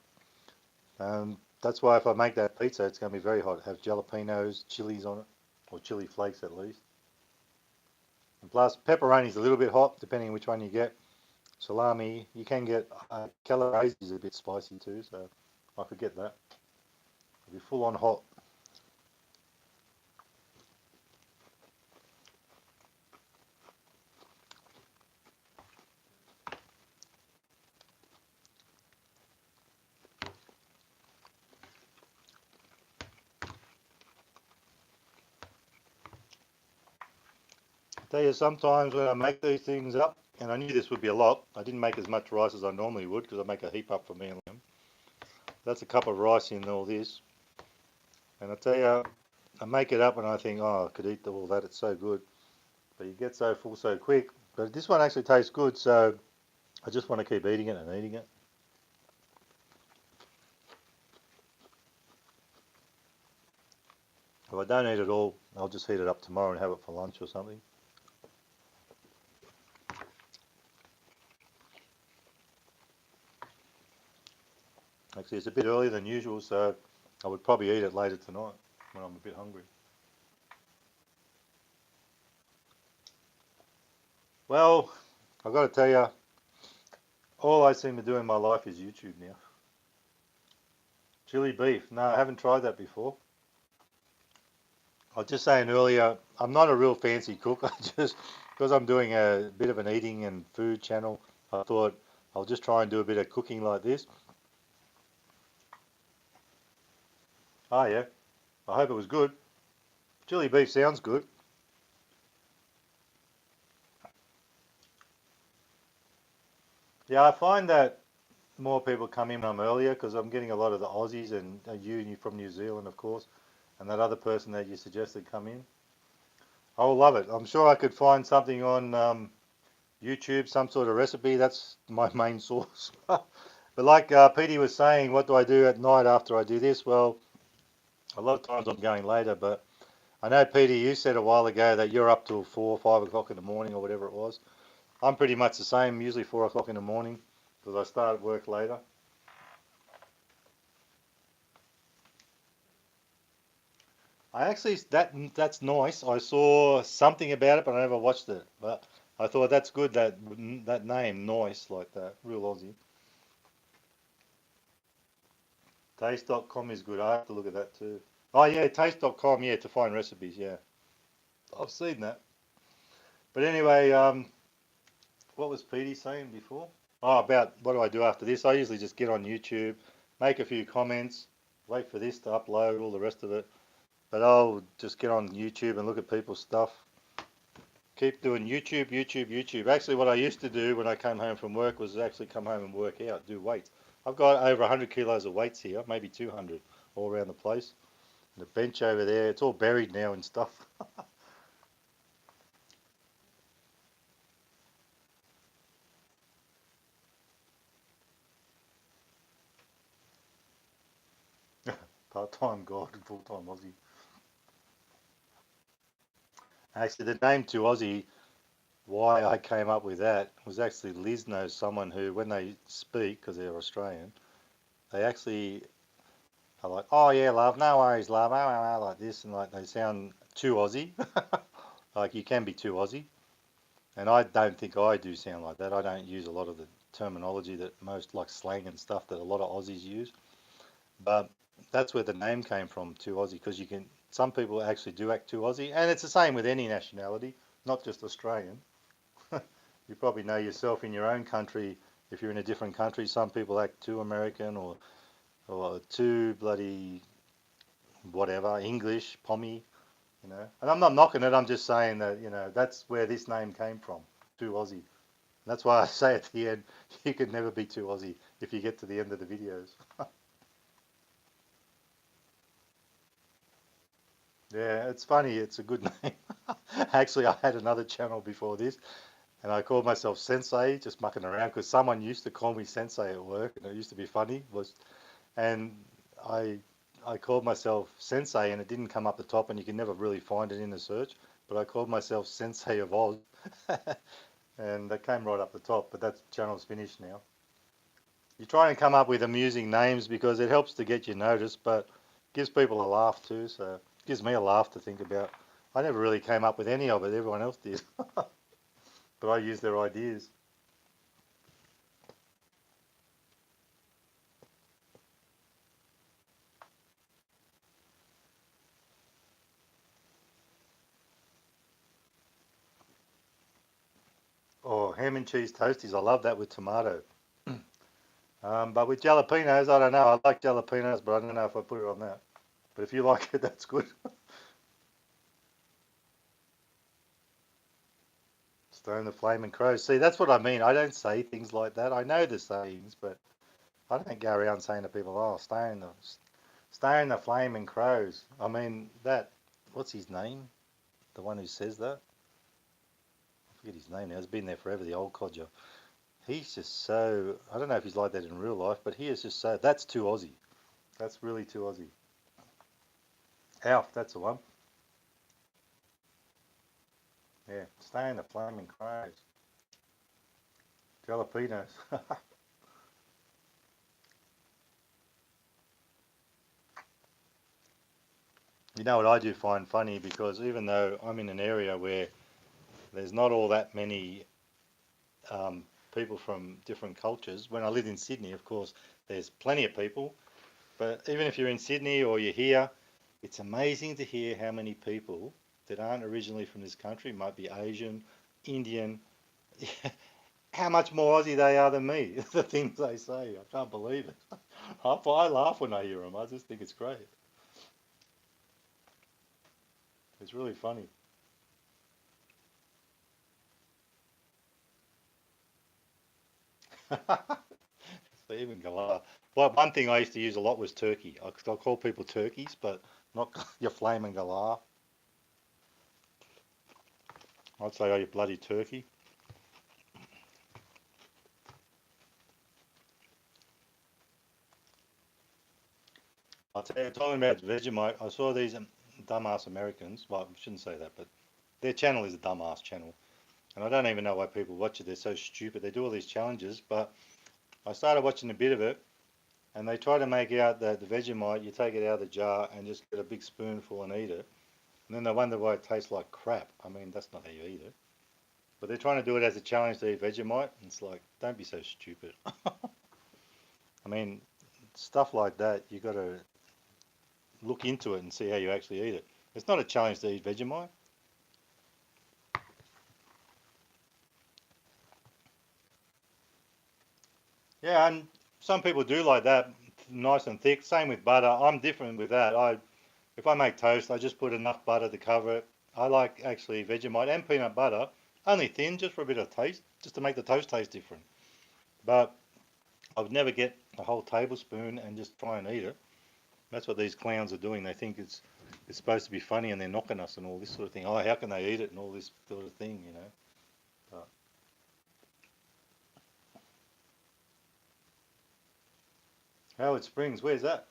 Speaker 1: That's why if I make that pizza, it's going to be very hot. Have jalapenos, chilies on it, or chili flakes at least. And plus, pepperoni's a little bit hot, depending on which one you get. Salami, you can get calabrese is a bit spicy too, so I could get that. It'll be full on hot. I tell you, sometimes when I make these things up, and I knew this would be a lot, I didn't make as much rice as I normally would because I make a heap up for me and Liam. That's a cup of rice in all this. And I tell you, I make it up and I think, oh, I could eat all that, it's so good. But you get so full so quick. But this one actually tastes good, so I just want to keep eating it and eating it. If I don't eat it all, I'll just heat it up tomorrow and have it for lunch or something. Actually, it's a bit earlier than usual, so I would probably eat it later tonight when I'm a bit hungry. Well, I've got to tell you, all I seem to do in my life is YouTube now. Chili beef. No, I haven't tried that before. I was just saying earlier, I'm not a real fancy cook. I just, because I'm doing a bit of an eating and food channel, I thought I'll just try and do a bit of cooking like this. Oh yeah, I hope it was good. Chili beef sounds good. Yeah, I find that more people come in when I'm earlier because I'm getting a lot of the Aussies and you from New Zealand, of course, and that other person that you suggested come in. I will love it. I'm sure I could find something on YouTube, some sort of recipe. That's my main source. But like Petey was saying, what do I do at night after I do this? Well, a lot of times I'm going later, but I know, Petey, you said a while ago that you're up till 4 or 5 o'clock in the morning or whatever it was. I'm pretty much the same, usually 4 o'clock in the morning because I start work later. I actually that's nice. I saw something about it, but I never watched it. But I thought that's good that name, nice like that, real Aussie. Taste.com is good. I have to look at that too. Oh yeah, taste.com, yeah, to find recipes, yeah. I've seen that. But anyway, what was Petey saying before? Oh, about what do I do after this? I usually just get on YouTube, make a few comments, wait for this to upload, all the rest of it. But I'll just get on YouTube and look at people's stuff. Keep doing YouTube, YouTube, YouTube. Actually, what I used to do when I came home from work was actually come home and work out, do weights. I've got over 100 kilos of weights here, maybe 200 all around the place. And the bench over there, it's all buried now and stuff. Part-time God and full-time Aussie. Actually, the name to Aussie, why I came up with that was actually Liz knows someone who, when they speak, because they're Australian, They actually are like, oh yeah, love, no worries, love, like this, and like they sound too Aussie. Like you can be too Aussie, and I don't think I do sound like that. I don't use a lot of the terminology that most like slang and stuff that a lot of Aussies use. But that's where the name came from, too Aussie, because you can. Some people actually do act too Aussie, and it's the same with any nationality, not just Australian. You probably know yourself in your own country. If you're in a different country, some people act too American or too bloody whatever English, pommy, you know. And I'm not knocking it. I'm just saying that that's where this name came from, too Aussie. That's why I say at the end, you could never be too Aussie if you get to the end of the videos. Yeah, it's funny. It's a good name. Actually, I had another channel before this, and I called myself Sensei, just mucking around because someone used to call me Sensei at work, and it used to be funny. And I I called myself Sensei, and it didn't come up the top, and you can never really find it in the search. But I called myself Sensei of Oz, and that came right up the top. But that channel's finished now. You try and come up with amusing names because it helps to get you noticed, but gives people a laugh too. So it gives me a laugh to think about. I never really came up with any of it. Everyone else did, but I used their ideas. Oh, ham and cheese toasties. I love that with tomato. But with jalapenos, I don't know. I like jalapenos, but I don't know if I put it on that. But if you like it, that's good. Stone the flaming crows. See, that's what I mean. I don't say things like that. I know the sayings, but I don't go around saying to people, "Oh, stone the flaming crows." I mean that. What's his name? The one who says that? I forget his name now. He's been there forever. The old codger. He's just so. I don't know if he's like that in real life, but he is just so. That's too Aussie. That's really too Aussie. Alf, that's the one. Yeah, stone the flaming crows. Jalapenos. You know what I do find funny because even though I'm in an area where there's not all that many um, people from different cultures, when I lived in Sydney, of course, there's plenty of people. But even if you're in Sydney or you're here, it's amazing to hear how many people that aren't originally from this country, might be Asian, Indian, how much more Aussie they are than me. The things they say, I can't believe it. I laugh when I hear them. I just think it's great. It's really funny. So even galah. Well, one thing I used to use a lot was turkey. I call people turkeys, but not your flaming galah. I'd say, oh, you bloody turkey. I'll tell you, talking about Vegemite, I saw these dumbass Americans. Well, I shouldn't say that, but their channel is a dumbass channel. And I don't even know why people watch it. They're so stupid. They do all these challenges, but I started watching a bit of it, and they try to make out that the Vegemite, you take it out of the jar and just get a big spoonful and eat it. And then they wonder why it tastes like crap. I mean, that's not how you eat it. But they're trying to do it as a challenge to eat Vegemite. And it's like, don't be so stupid. I mean, stuff like that, you got to look into it and see how you actually eat it. It's not a challenge to eat Vegemite. Yeah, and some people do like that, nice and thick. Same with butter. I'm different with that. If I make toast, I just put enough butter to cover it. I like actually Vegemite and peanut butter, only thin, just for a bit of taste, just to make the toast taste different. But I would never get a whole tablespoon and just try and eat it. That's what these clowns are doing. They think it's supposed to be funny, and they're knocking us and all this sort of thing. Oh, how can they eat it and all this sort of thing, you know? But Howard Springs, where's that?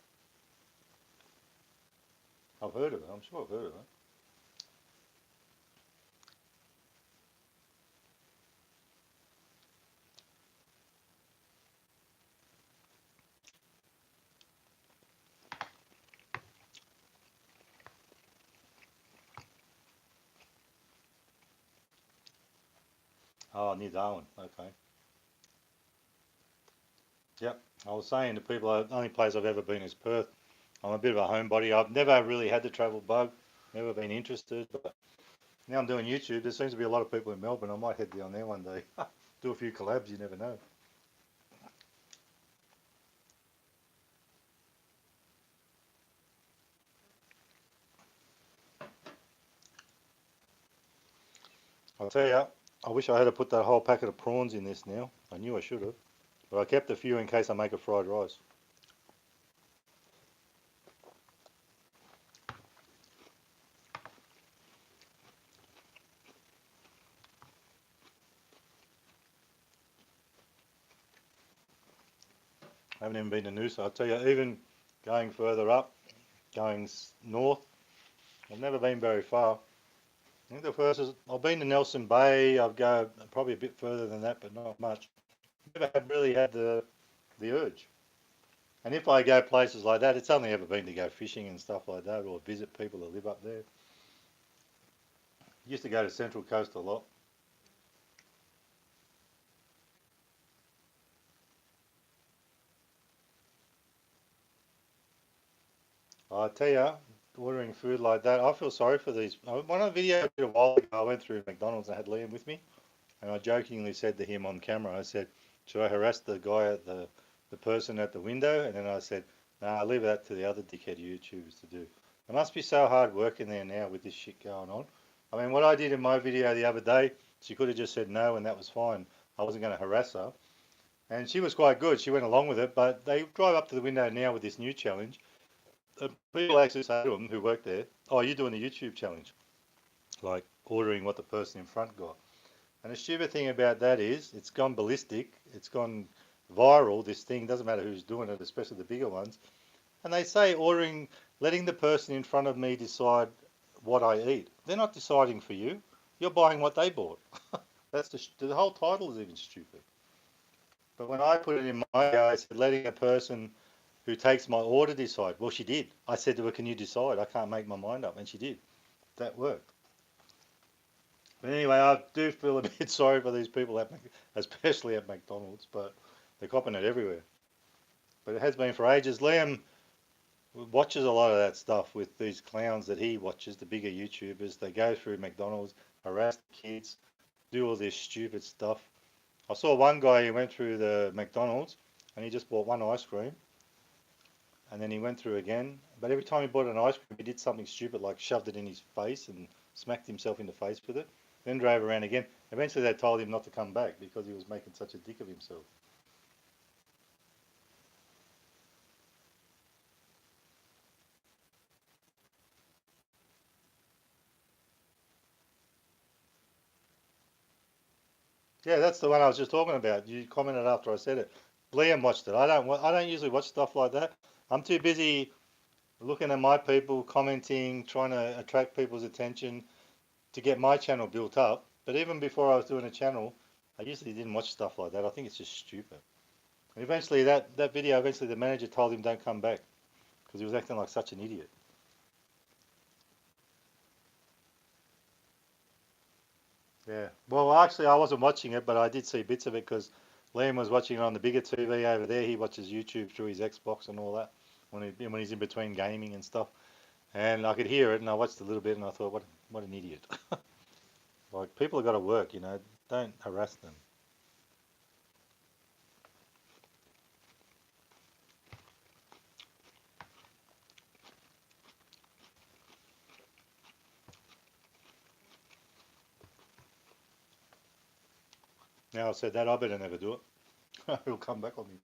Speaker 1: I've heard of it. I'm sure I've heard of it. Oh, near Darwin. Okay. Yep. I was saying to people, the only place I've ever been is Perth. I'm a bit of a homebody. I've never really had the travel bug, never been interested, but now I'm doing YouTube. There seems to be a lot of people in Melbourne. I might head down there one day. Do a few collabs, you never know. I'll tell you, I wish I had to put that whole packet of prawns in this now. I knew I should have, but I kept a few in case I make a fried rice. I haven't even been to Noosa. I'll tell you, even going further up, going north, I've never been very far. I think the first is I've been to Nelson Bay. I've go probably a bit further than that, but not much. Never had really had the urge. And if I go places like that, it's only ever been to go fishing and stuff like that, or visit people that live up there. Used to go to Central Coast a lot. I tell you, ordering food like that, I feel sorry for these. One of the videos I did a while ago, I went through McDonald's and I had Liam with me, and I jokingly said to him on camera, I said, "Should I harass the guy at the person at the window?" And then I said, "Nah, I'll leave that to the other dickhead YouTubers to do." It must be so hard working there now with this shit going on. I mean, what I did in my video the other day, she could have just said no and that was fine. I wasn't going to harass her. And she was quite good. She went along with it, but they drive up to the window now with this new challenge. People actually say to them who work there, "Oh, you're doing the YouTube challenge," like ordering what the person in front got. And the stupid thing about that is it's gone ballistic, it's gone viral. This thing doesn't matter who's doing it, especially the bigger ones. And they say ordering, letting the person in front of me decide what I eat. They're not deciding for you. You're buying what they bought. That's the whole title is even stupid. But when I put it in my I said letting a person who takes my order decide. Well, she did. I said to her, "Can you decide? I can't make my mind up," and she did. That worked. But anyway, I do feel a bit sorry for these people at, especially at McDonald's, but they're copping it everywhere. But it has been for ages. Liam watches a lot of that stuff with these clowns that he watches, the bigger YouTubers. They go through McDonald's, harass the kids, do all this stupid stuff. I saw one guy who went through the McDonald's and he just bought one ice cream and then he went through again. But every time he bought an ice cream, he did something stupid like shoved it in his face and smacked himself in the face with it. Then drove around again. Eventually, they told him not to come back because he was making such a dick of himself. Yeah, that's the one I was just talking about. You commented after I said it. Liam watched it. I don't usually watch stuff like that. I'm too busy looking at my people, commenting, trying to attract people's attention to get my channel built up. But even before I was doing a channel, I usually didn't watch stuff like that. I think it's just stupid. And eventually, that video, eventually the manager told him don't come back because he was acting like such an idiot. Yeah. Well, actually, I wasn't watching it, but I did see bits of it because Liam was watching it on the bigger TV over there. He watches YouTube through his Xbox and all that when he's in between gaming and stuff. And I could hear it, and I watched a little bit, and I thought, what an idiot! Like people have got to work, you know. Don't harass them. Now I said that, I better never do it. He'll come back on me.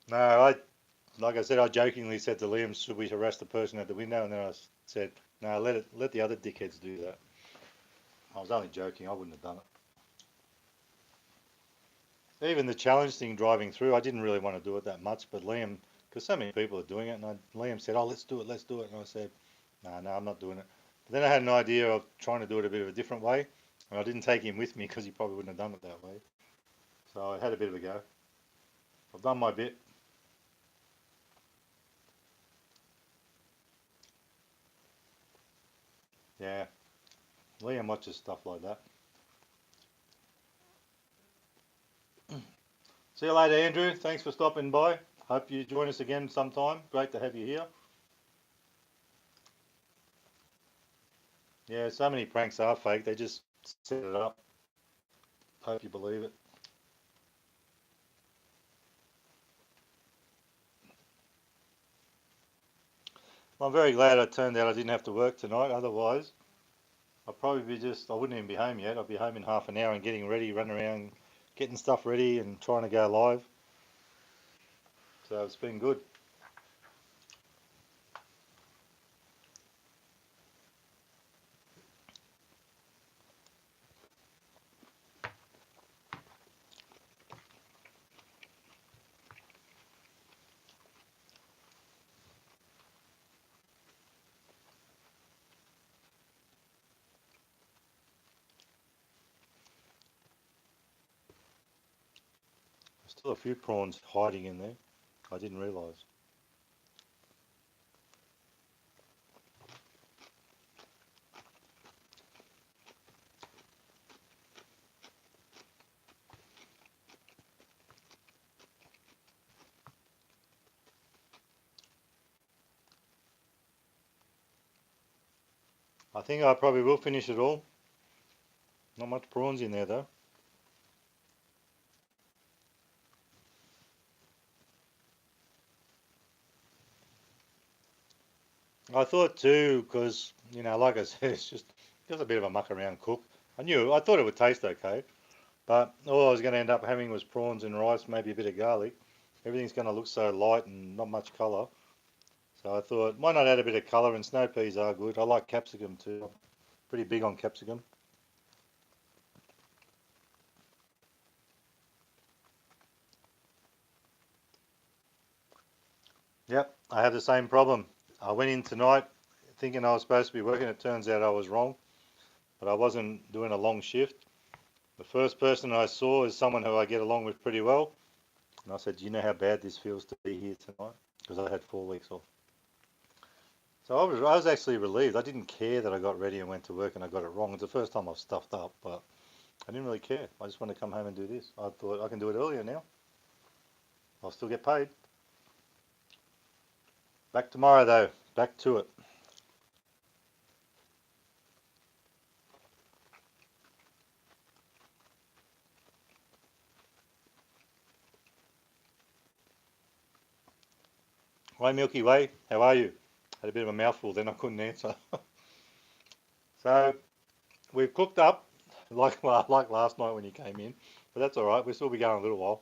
Speaker 1: No, like I said, I jokingly said to Liam, "Should we harass the person at the window?" And then I said, "No, let the other dickheads do that." I was only joking. I wouldn't have done it. Even the challenge thing driving through, I didn't really want to do it that much, but Liam, because so many people are doing it, and Liam said, "Oh, let's do it, let's do it," and I said, "No, no, I'm not doing it." But then I had an idea of trying to do it a bit of a different way, and I didn't take him with me because he probably wouldn't have done it that way. So I had a bit of a go. I've done my bit. Yeah. Liam watches stuff like that. See you later, Andrew. Thanks for stopping by. Hope you join us again sometime. Great to have you here. Yeah, so many pranks are fake. They just set it up. Hope you believe it. Well, I'm very glad it turned out I didn't have to work tonight. Otherwise, I'd probably be I wouldn't even be home yet. I'd be home in half an hour and getting ready, running around, getting stuff ready and trying to go live. So it's been good. There's still a few prawns hiding in there. I didn't realise. I think I probably will finish it all. Not much prawns in there though. I thought too, because, like I said, it's just a bit of a muck around cook. I thought it would taste okay, but all I was going to end up having was prawns and rice, maybe a bit of garlic. Everything's going to look so light and not much colour. So I thought, why not add a bit of colour, and snow peas are good. I like capsicum too. Pretty big on capsicum. Yep, I had the same problem. I went in tonight thinking I was supposed to be working. It turns out I was wrong, but I wasn't doing a long shift. The first person I saw is someone who I get along with pretty well. And I said, do you know how bad this feels to be here tonight? Because I had 4 weeks off. So I was actually relieved. I didn't care that I got ready and went to work and I got it wrong. It's the first time I've stuffed up, but I didn't really care. I just wanted to come home and do this. I thought I can do it earlier now. I'll still get paid. Back tomorrow though. Back to it. Hi Milky Way, how are you? Had a bit of a mouthful then, I couldn't answer. So we've cooked up like last night when you came in, but that's all right. We'll still be going a little while.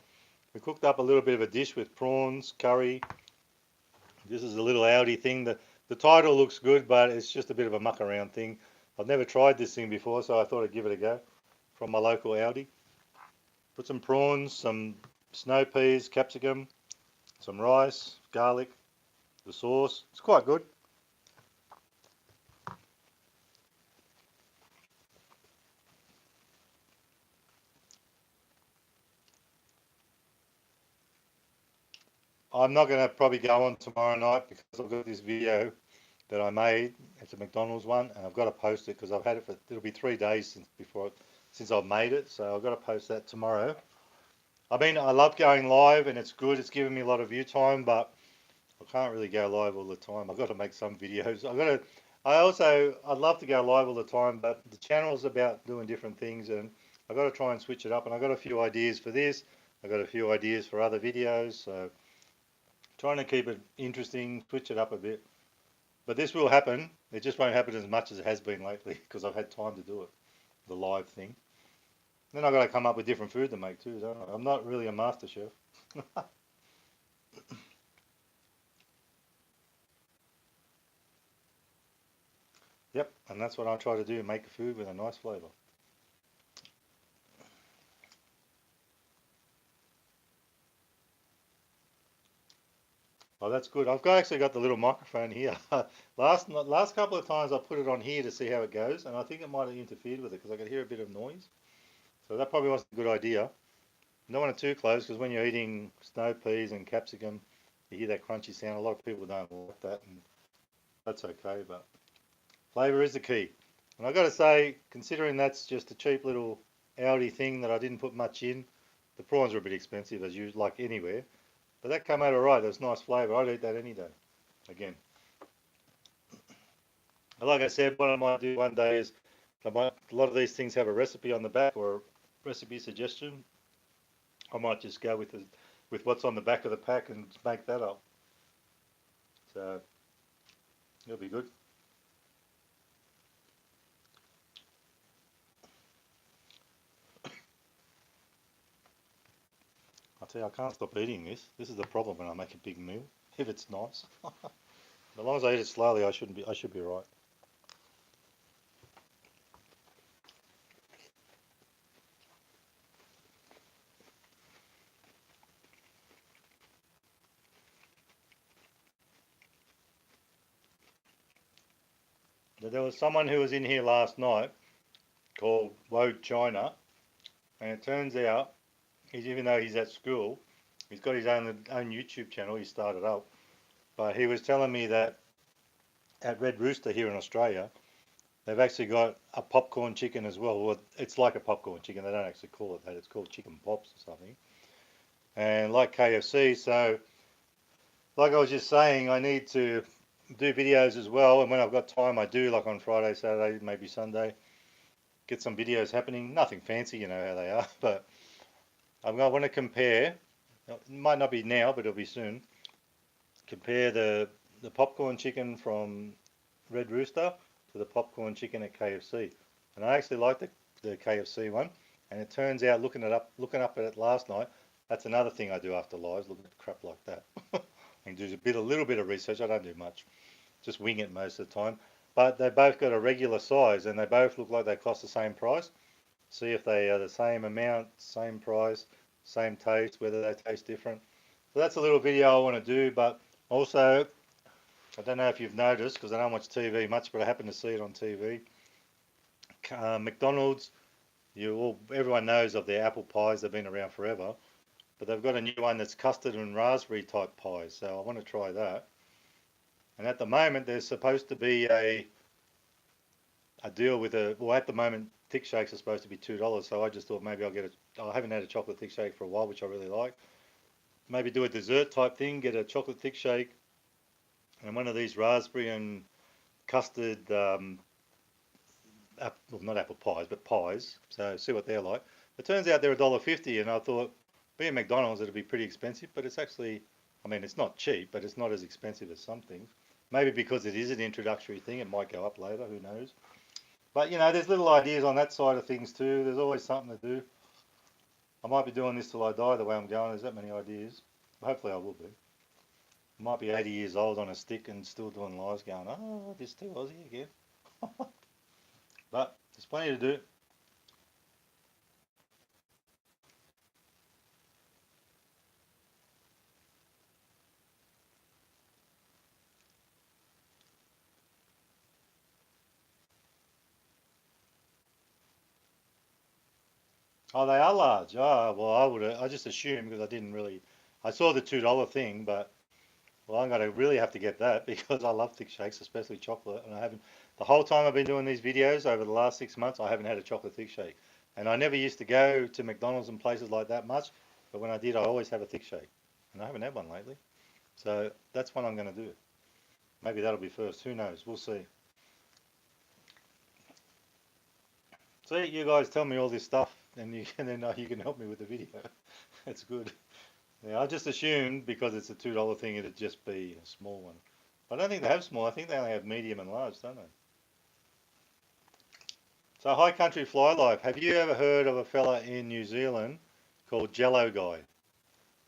Speaker 1: We cooked up a little bit of a dish with prawns, curry. This is a little Audi thing. The title looks good, but it's just a bit of a muck around thing. I've never tried this thing before, so I thought I'd give it a go from my local Audi. Put some prawns, some snow peas, capsicum, some rice, garlic, the sauce. It's quite good. I'm not going to probably go on tomorrow night because I've got this video that I made. It's a McDonald's one, and I've got to post it because I've had it for it'll be 3 days since I've made it. So I've got to post that tomorrow. I mean, I love going live, and it's good. It's giving me a lot of view time, but I can't really go live all the time. I've got to make some videos. I'd love to go live all the time, but the channel's about doing different things, and I've got to try and switch it up. And I've got a few ideas for this. I've got a few ideas for other videos, so trying to keep it interesting, switch it up a bit. But this will happen. It just won't happen as much as it has been lately because I've had time to do it, the live thing. Then I've got to come up with different food to make too, don't I? I'm not really a master chef. Yep, and that's what I try to do, make food with a nice flavour. Oh, that's good. Actually got the little microphone here. Last couple of times I put it on here to see how it goes, and I think it might have interfered with it because I could hear a bit of noise. So that probably wasn't a good idea. You don't want it too close because when you're eating snow peas and capsicum, you hear that crunchy sound. A lot of people don't like that, and that's okay, but flavour is the key. And I got to say, considering that's just a cheap little Audi thing that I didn't put much in, the prawns are a bit expensive as usual, like anywhere. But that came out alright. There's nice flavour. I'd eat that any day. Again, like I said, what I might do one day is a lot of these things have a recipe on the back or a recipe suggestion. I might just go with what's on the back of the pack and make that up. So it'll be good. I tell you, I can't stop eating this. This is the problem when I make a big meal. If it's nice, as long as I eat it slowly, I should be right. There was someone who was in here last night called Woad China, and it turns out even though he's at school, he's got his own YouTube channel. He started up, but he was telling me that at Red Rooster here in Australia, they've actually got a popcorn chicken as well. Well, it's like a popcorn chicken. They don't actually call it that. It's called chicken pops or something. And like KFC, so like I was just saying, I need to do videos as well. And when I've got time, I do, like on Friday, Saturday, maybe Sunday, get some videos happening. Nothing fancy, you know how they are, but I want to compare. It might not be now, but it'll be soon. Compare the popcorn chicken from Red Rooster to the popcorn chicken at KFC. And I actually like the KFC one. And it turns out, looking up at it last night, that's another thing I do after lives, looking at crap like that. And do a little bit of research. I don't do much, just wing it most of the time. But they both got a regular size, and they both look like they cost the same price. See if they are the same amount, same price, same taste, whether they taste different. So that's a little video I want to do, but also, I don't know if you've noticed, because I don't watch TV much, but I happen to see it on TV. McDonald's, everyone knows of their apple pies. They've been around forever, but they've got a new one that's custard and raspberry type pies. So I want to try that. And at the moment, there's supposed to be a deal with well, at the moment, thick shakes are supposed to be $2. So I just thought maybe I haven't had a chocolate thick shake for a while, which I really like. Maybe do a dessert type thing, get a chocolate thick shake and one of these raspberry and custard, well, not apple pies, but pies. So see what they're like. It turns out they're $1.50, and I thought, being McDonald's, it'd be pretty expensive, but it's actually, I mean, it's not cheap, but it's not as expensive as some things. Maybe because it is an introductory thing, it might go up later, who knows. But, there's little ideas on that side of things too. There's always something to do. I might be doing this till I die the way I'm going. There's that many ideas. Hopefully I will be. I might be 80 years old on a stick and still doing lives going, oh, this too Aussie again. But there's plenty to do. Oh, they are large. Oh, well, I just assumed because I didn't really, I saw the $2 thing, but well, I'm going to really have to get that because I love thick shakes, especially chocolate. And I haven't, the whole time I've been doing these videos over the last 6 months, I haven't had a chocolate thick shake. And I never used to go to McDonald's and places like that much, but when I did, I always have a thick shake. And I haven't had one lately. So that's what I'm going to do. Maybe that'll be first. Who knows? We'll see. See, you guys tell me all this stuff, and then you can help me with the video. That's good. Yeah, I just assumed because it's a $2 thing, it'd just be a small one. I don't think they have small. I think they only have medium and large, don't they? So, High Country Fly Life. Have you ever heard of a fella in New Zealand called Jello Guy?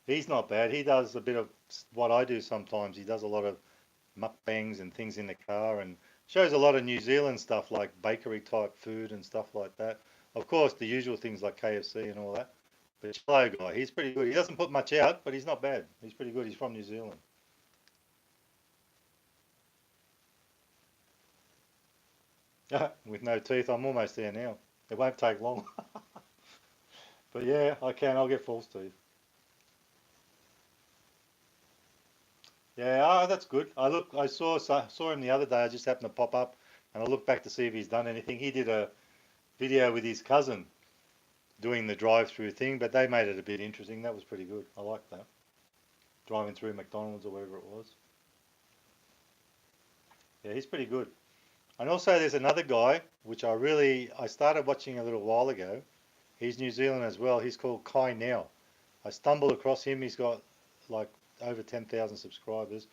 Speaker 1: He's not bad. He does a bit of what I do sometimes. He does a lot of mukbangs and things in the car and shows a lot of New Zealand stuff like bakery type food and stuff like that. Of course, the usual things like KFC and all that. But Jello Guy, he's pretty good. He doesn't put much out, but he's not bad. He's pretty good. He's from New Zealand. With no teeth, I'm almost there now. It won't take long. But yeah, I can. I'll get false teeth. Yeah, oh, that's good. I saw him the other day. I just happened to pop up and I looked back to see if he's done anything. He did a video with his cousin doing the drive-through thing, but they made it a bit interesting. That was pretty good. I liked that. Driving through McDonald's or wherever it was. Yeah, he's pretty good. And also there's another guy, which I started watching a little while ago. He's New Zealand as well. He's called Kai Now. I stumbled across him. He's got like over 10,000 subscribers.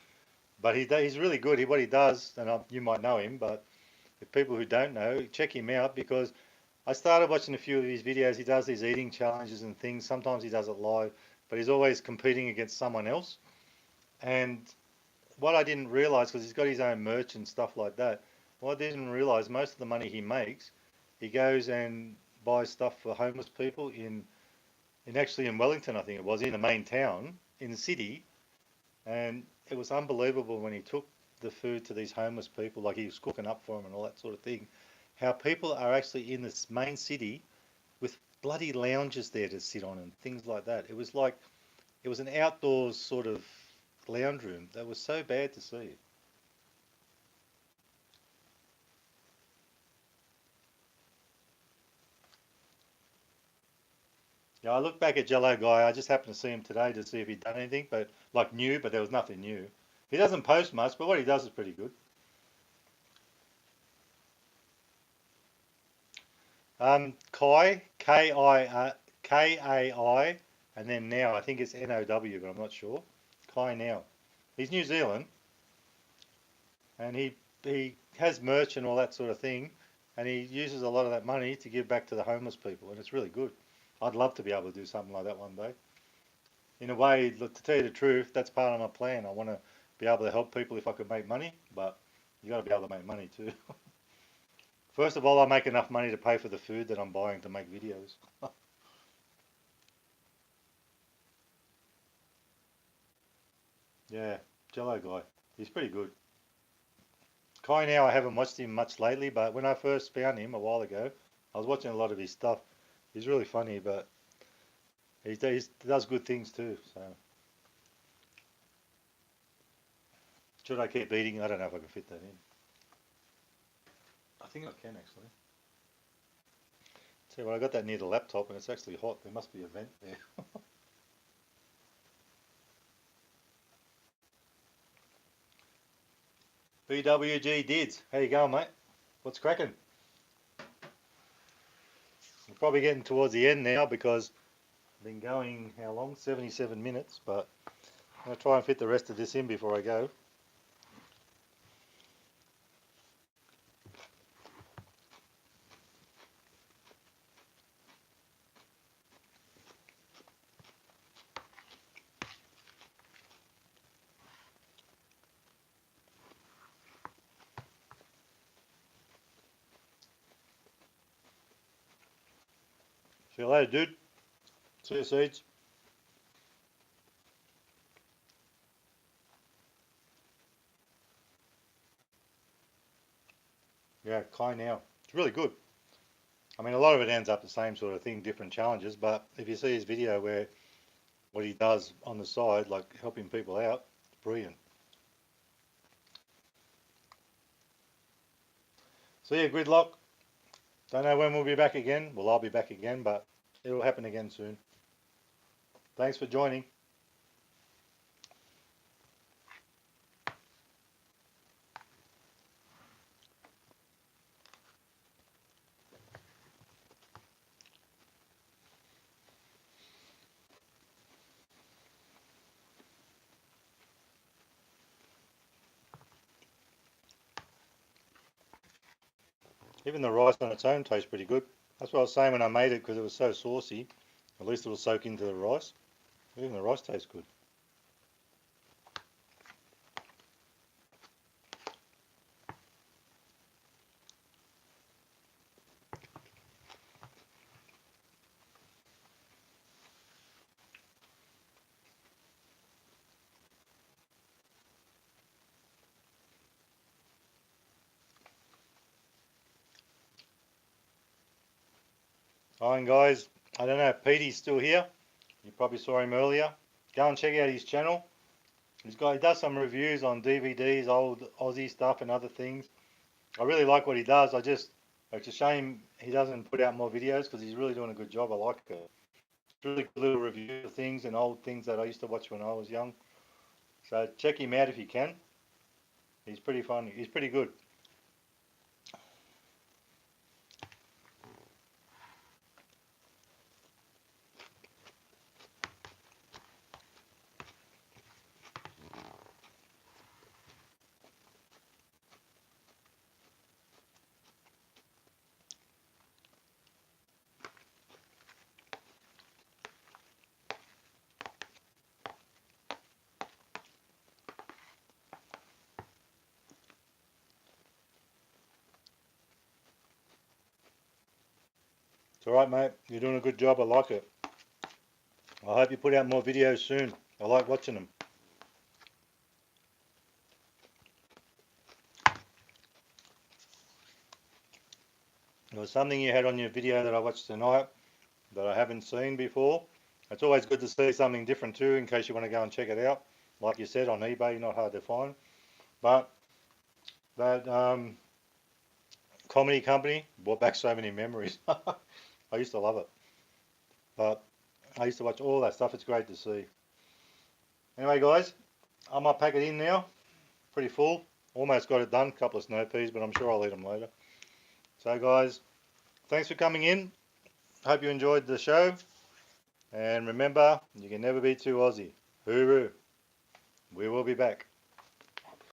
Speaker 1: But he's really good. What he does, and you might know him, but if people who don't know, check him out because I started watching a few of his videos. He does these eating challenges and things. Sometimes he does it live, but he's always competing against someone else. And what I didn't realise, because he's got his own merch and stuff like that, what I didn't realise, most of the money he makes, he goes and buys stuff for homeless people actually in Wellington, I think it was, in the main town, in the city. And it was unbelievable when he took the food to these homeless people, like he was cooking up for them and all that sort of thing, how people are actually in this main city with bloody lounges there to sit on and things like that. It was like, it was an outdoors sort of lounge room. That was so bad to see. Yeah, I looked back at Jello Guy. I just happened to see him today to see if he'd done anything, but like new, but there was nothing new. He doesn't post much, but what he does is pretty good. Kai, Kai, and then Now. I think it's NOW, but I'm not sure. Kai Now. He's New Zealand, and he has merch and all that sort of thing, and he uses a lot of that money to give back to the homeless people, and it's really good. I'd love to be able to do something like that one day. In a way, look, to tell you the truth, that's part of my plan. I want to be able to help people if I could make money, but you got to be able to make money too. First of all, I make enough money to pay for the food that I'm buying to make videos. Yeah, Jello Guy. He's pretty good. Kai Now, I haven't watched him much lately, but when I first found him a while ago, I was watching a lot of his stuff. He's really funny, but he does good things too. So, should I keep eating? I don't know if I can fit that in. I think I can actually. See, well, I got that near the laptop and it's actually hot. There must be a vent there. BWG Dids, how you going, mate? What's cracking? We're probably getting towards the end now because I've been going, how long? 77 minutes, but I'm going to try and fit the rest of this in before I go. See you later, dude. See you, Seeds. Yeah, Kai Now. It's really good. I mean, a lot of it ends up the same sort of thing, different challenges, but if you see his video where what he does on the side, like helping people out, it's brilliant. So yeah, Gridlock. Don't know when we'll be back again. Well, I'll be back again, but it'll happen again soon. Thanks for joining. Even the rice on its own tastes pretty good. That's what I was saying when I made it because it was so saucy. At least it'll soak into the rice. Even the rice tastes good. Alright guys, I don't know if Petey's still here. You probably saw him earlier. Go and check out his channel. He does some reviews on DVDs, old Aussie stuff and other things. I really like what he does. It's a shame he doesn't put out more videos because he's really doing a good job. I like it. It's really good little review of things and old things that I used to watch when I was young. So check him out if you can. He's pretty funny. He's pretty good. It's alright, mate. You're doing a good job. I like it. I hope you put out more videos soon. I like watching them. There was something you had on your video that I watched tonight that I haven't seen before. It's always good to see something different too, in case you want to go and check it out. Like you said, on eBay, not hard to find. But that comedy company brought back so many memories. I used to love it. But I used to watch all that stuff. It's great to see. Anyway, guys, I might pack it in now. Pretty full. Almost got it done. Couple of snow peas, but I'm sure I'll eat them later. So, guys, thanks for coming in. Hope you enjoyed the show. And remember, you can never be too Aussie. Hooroo. We will be back.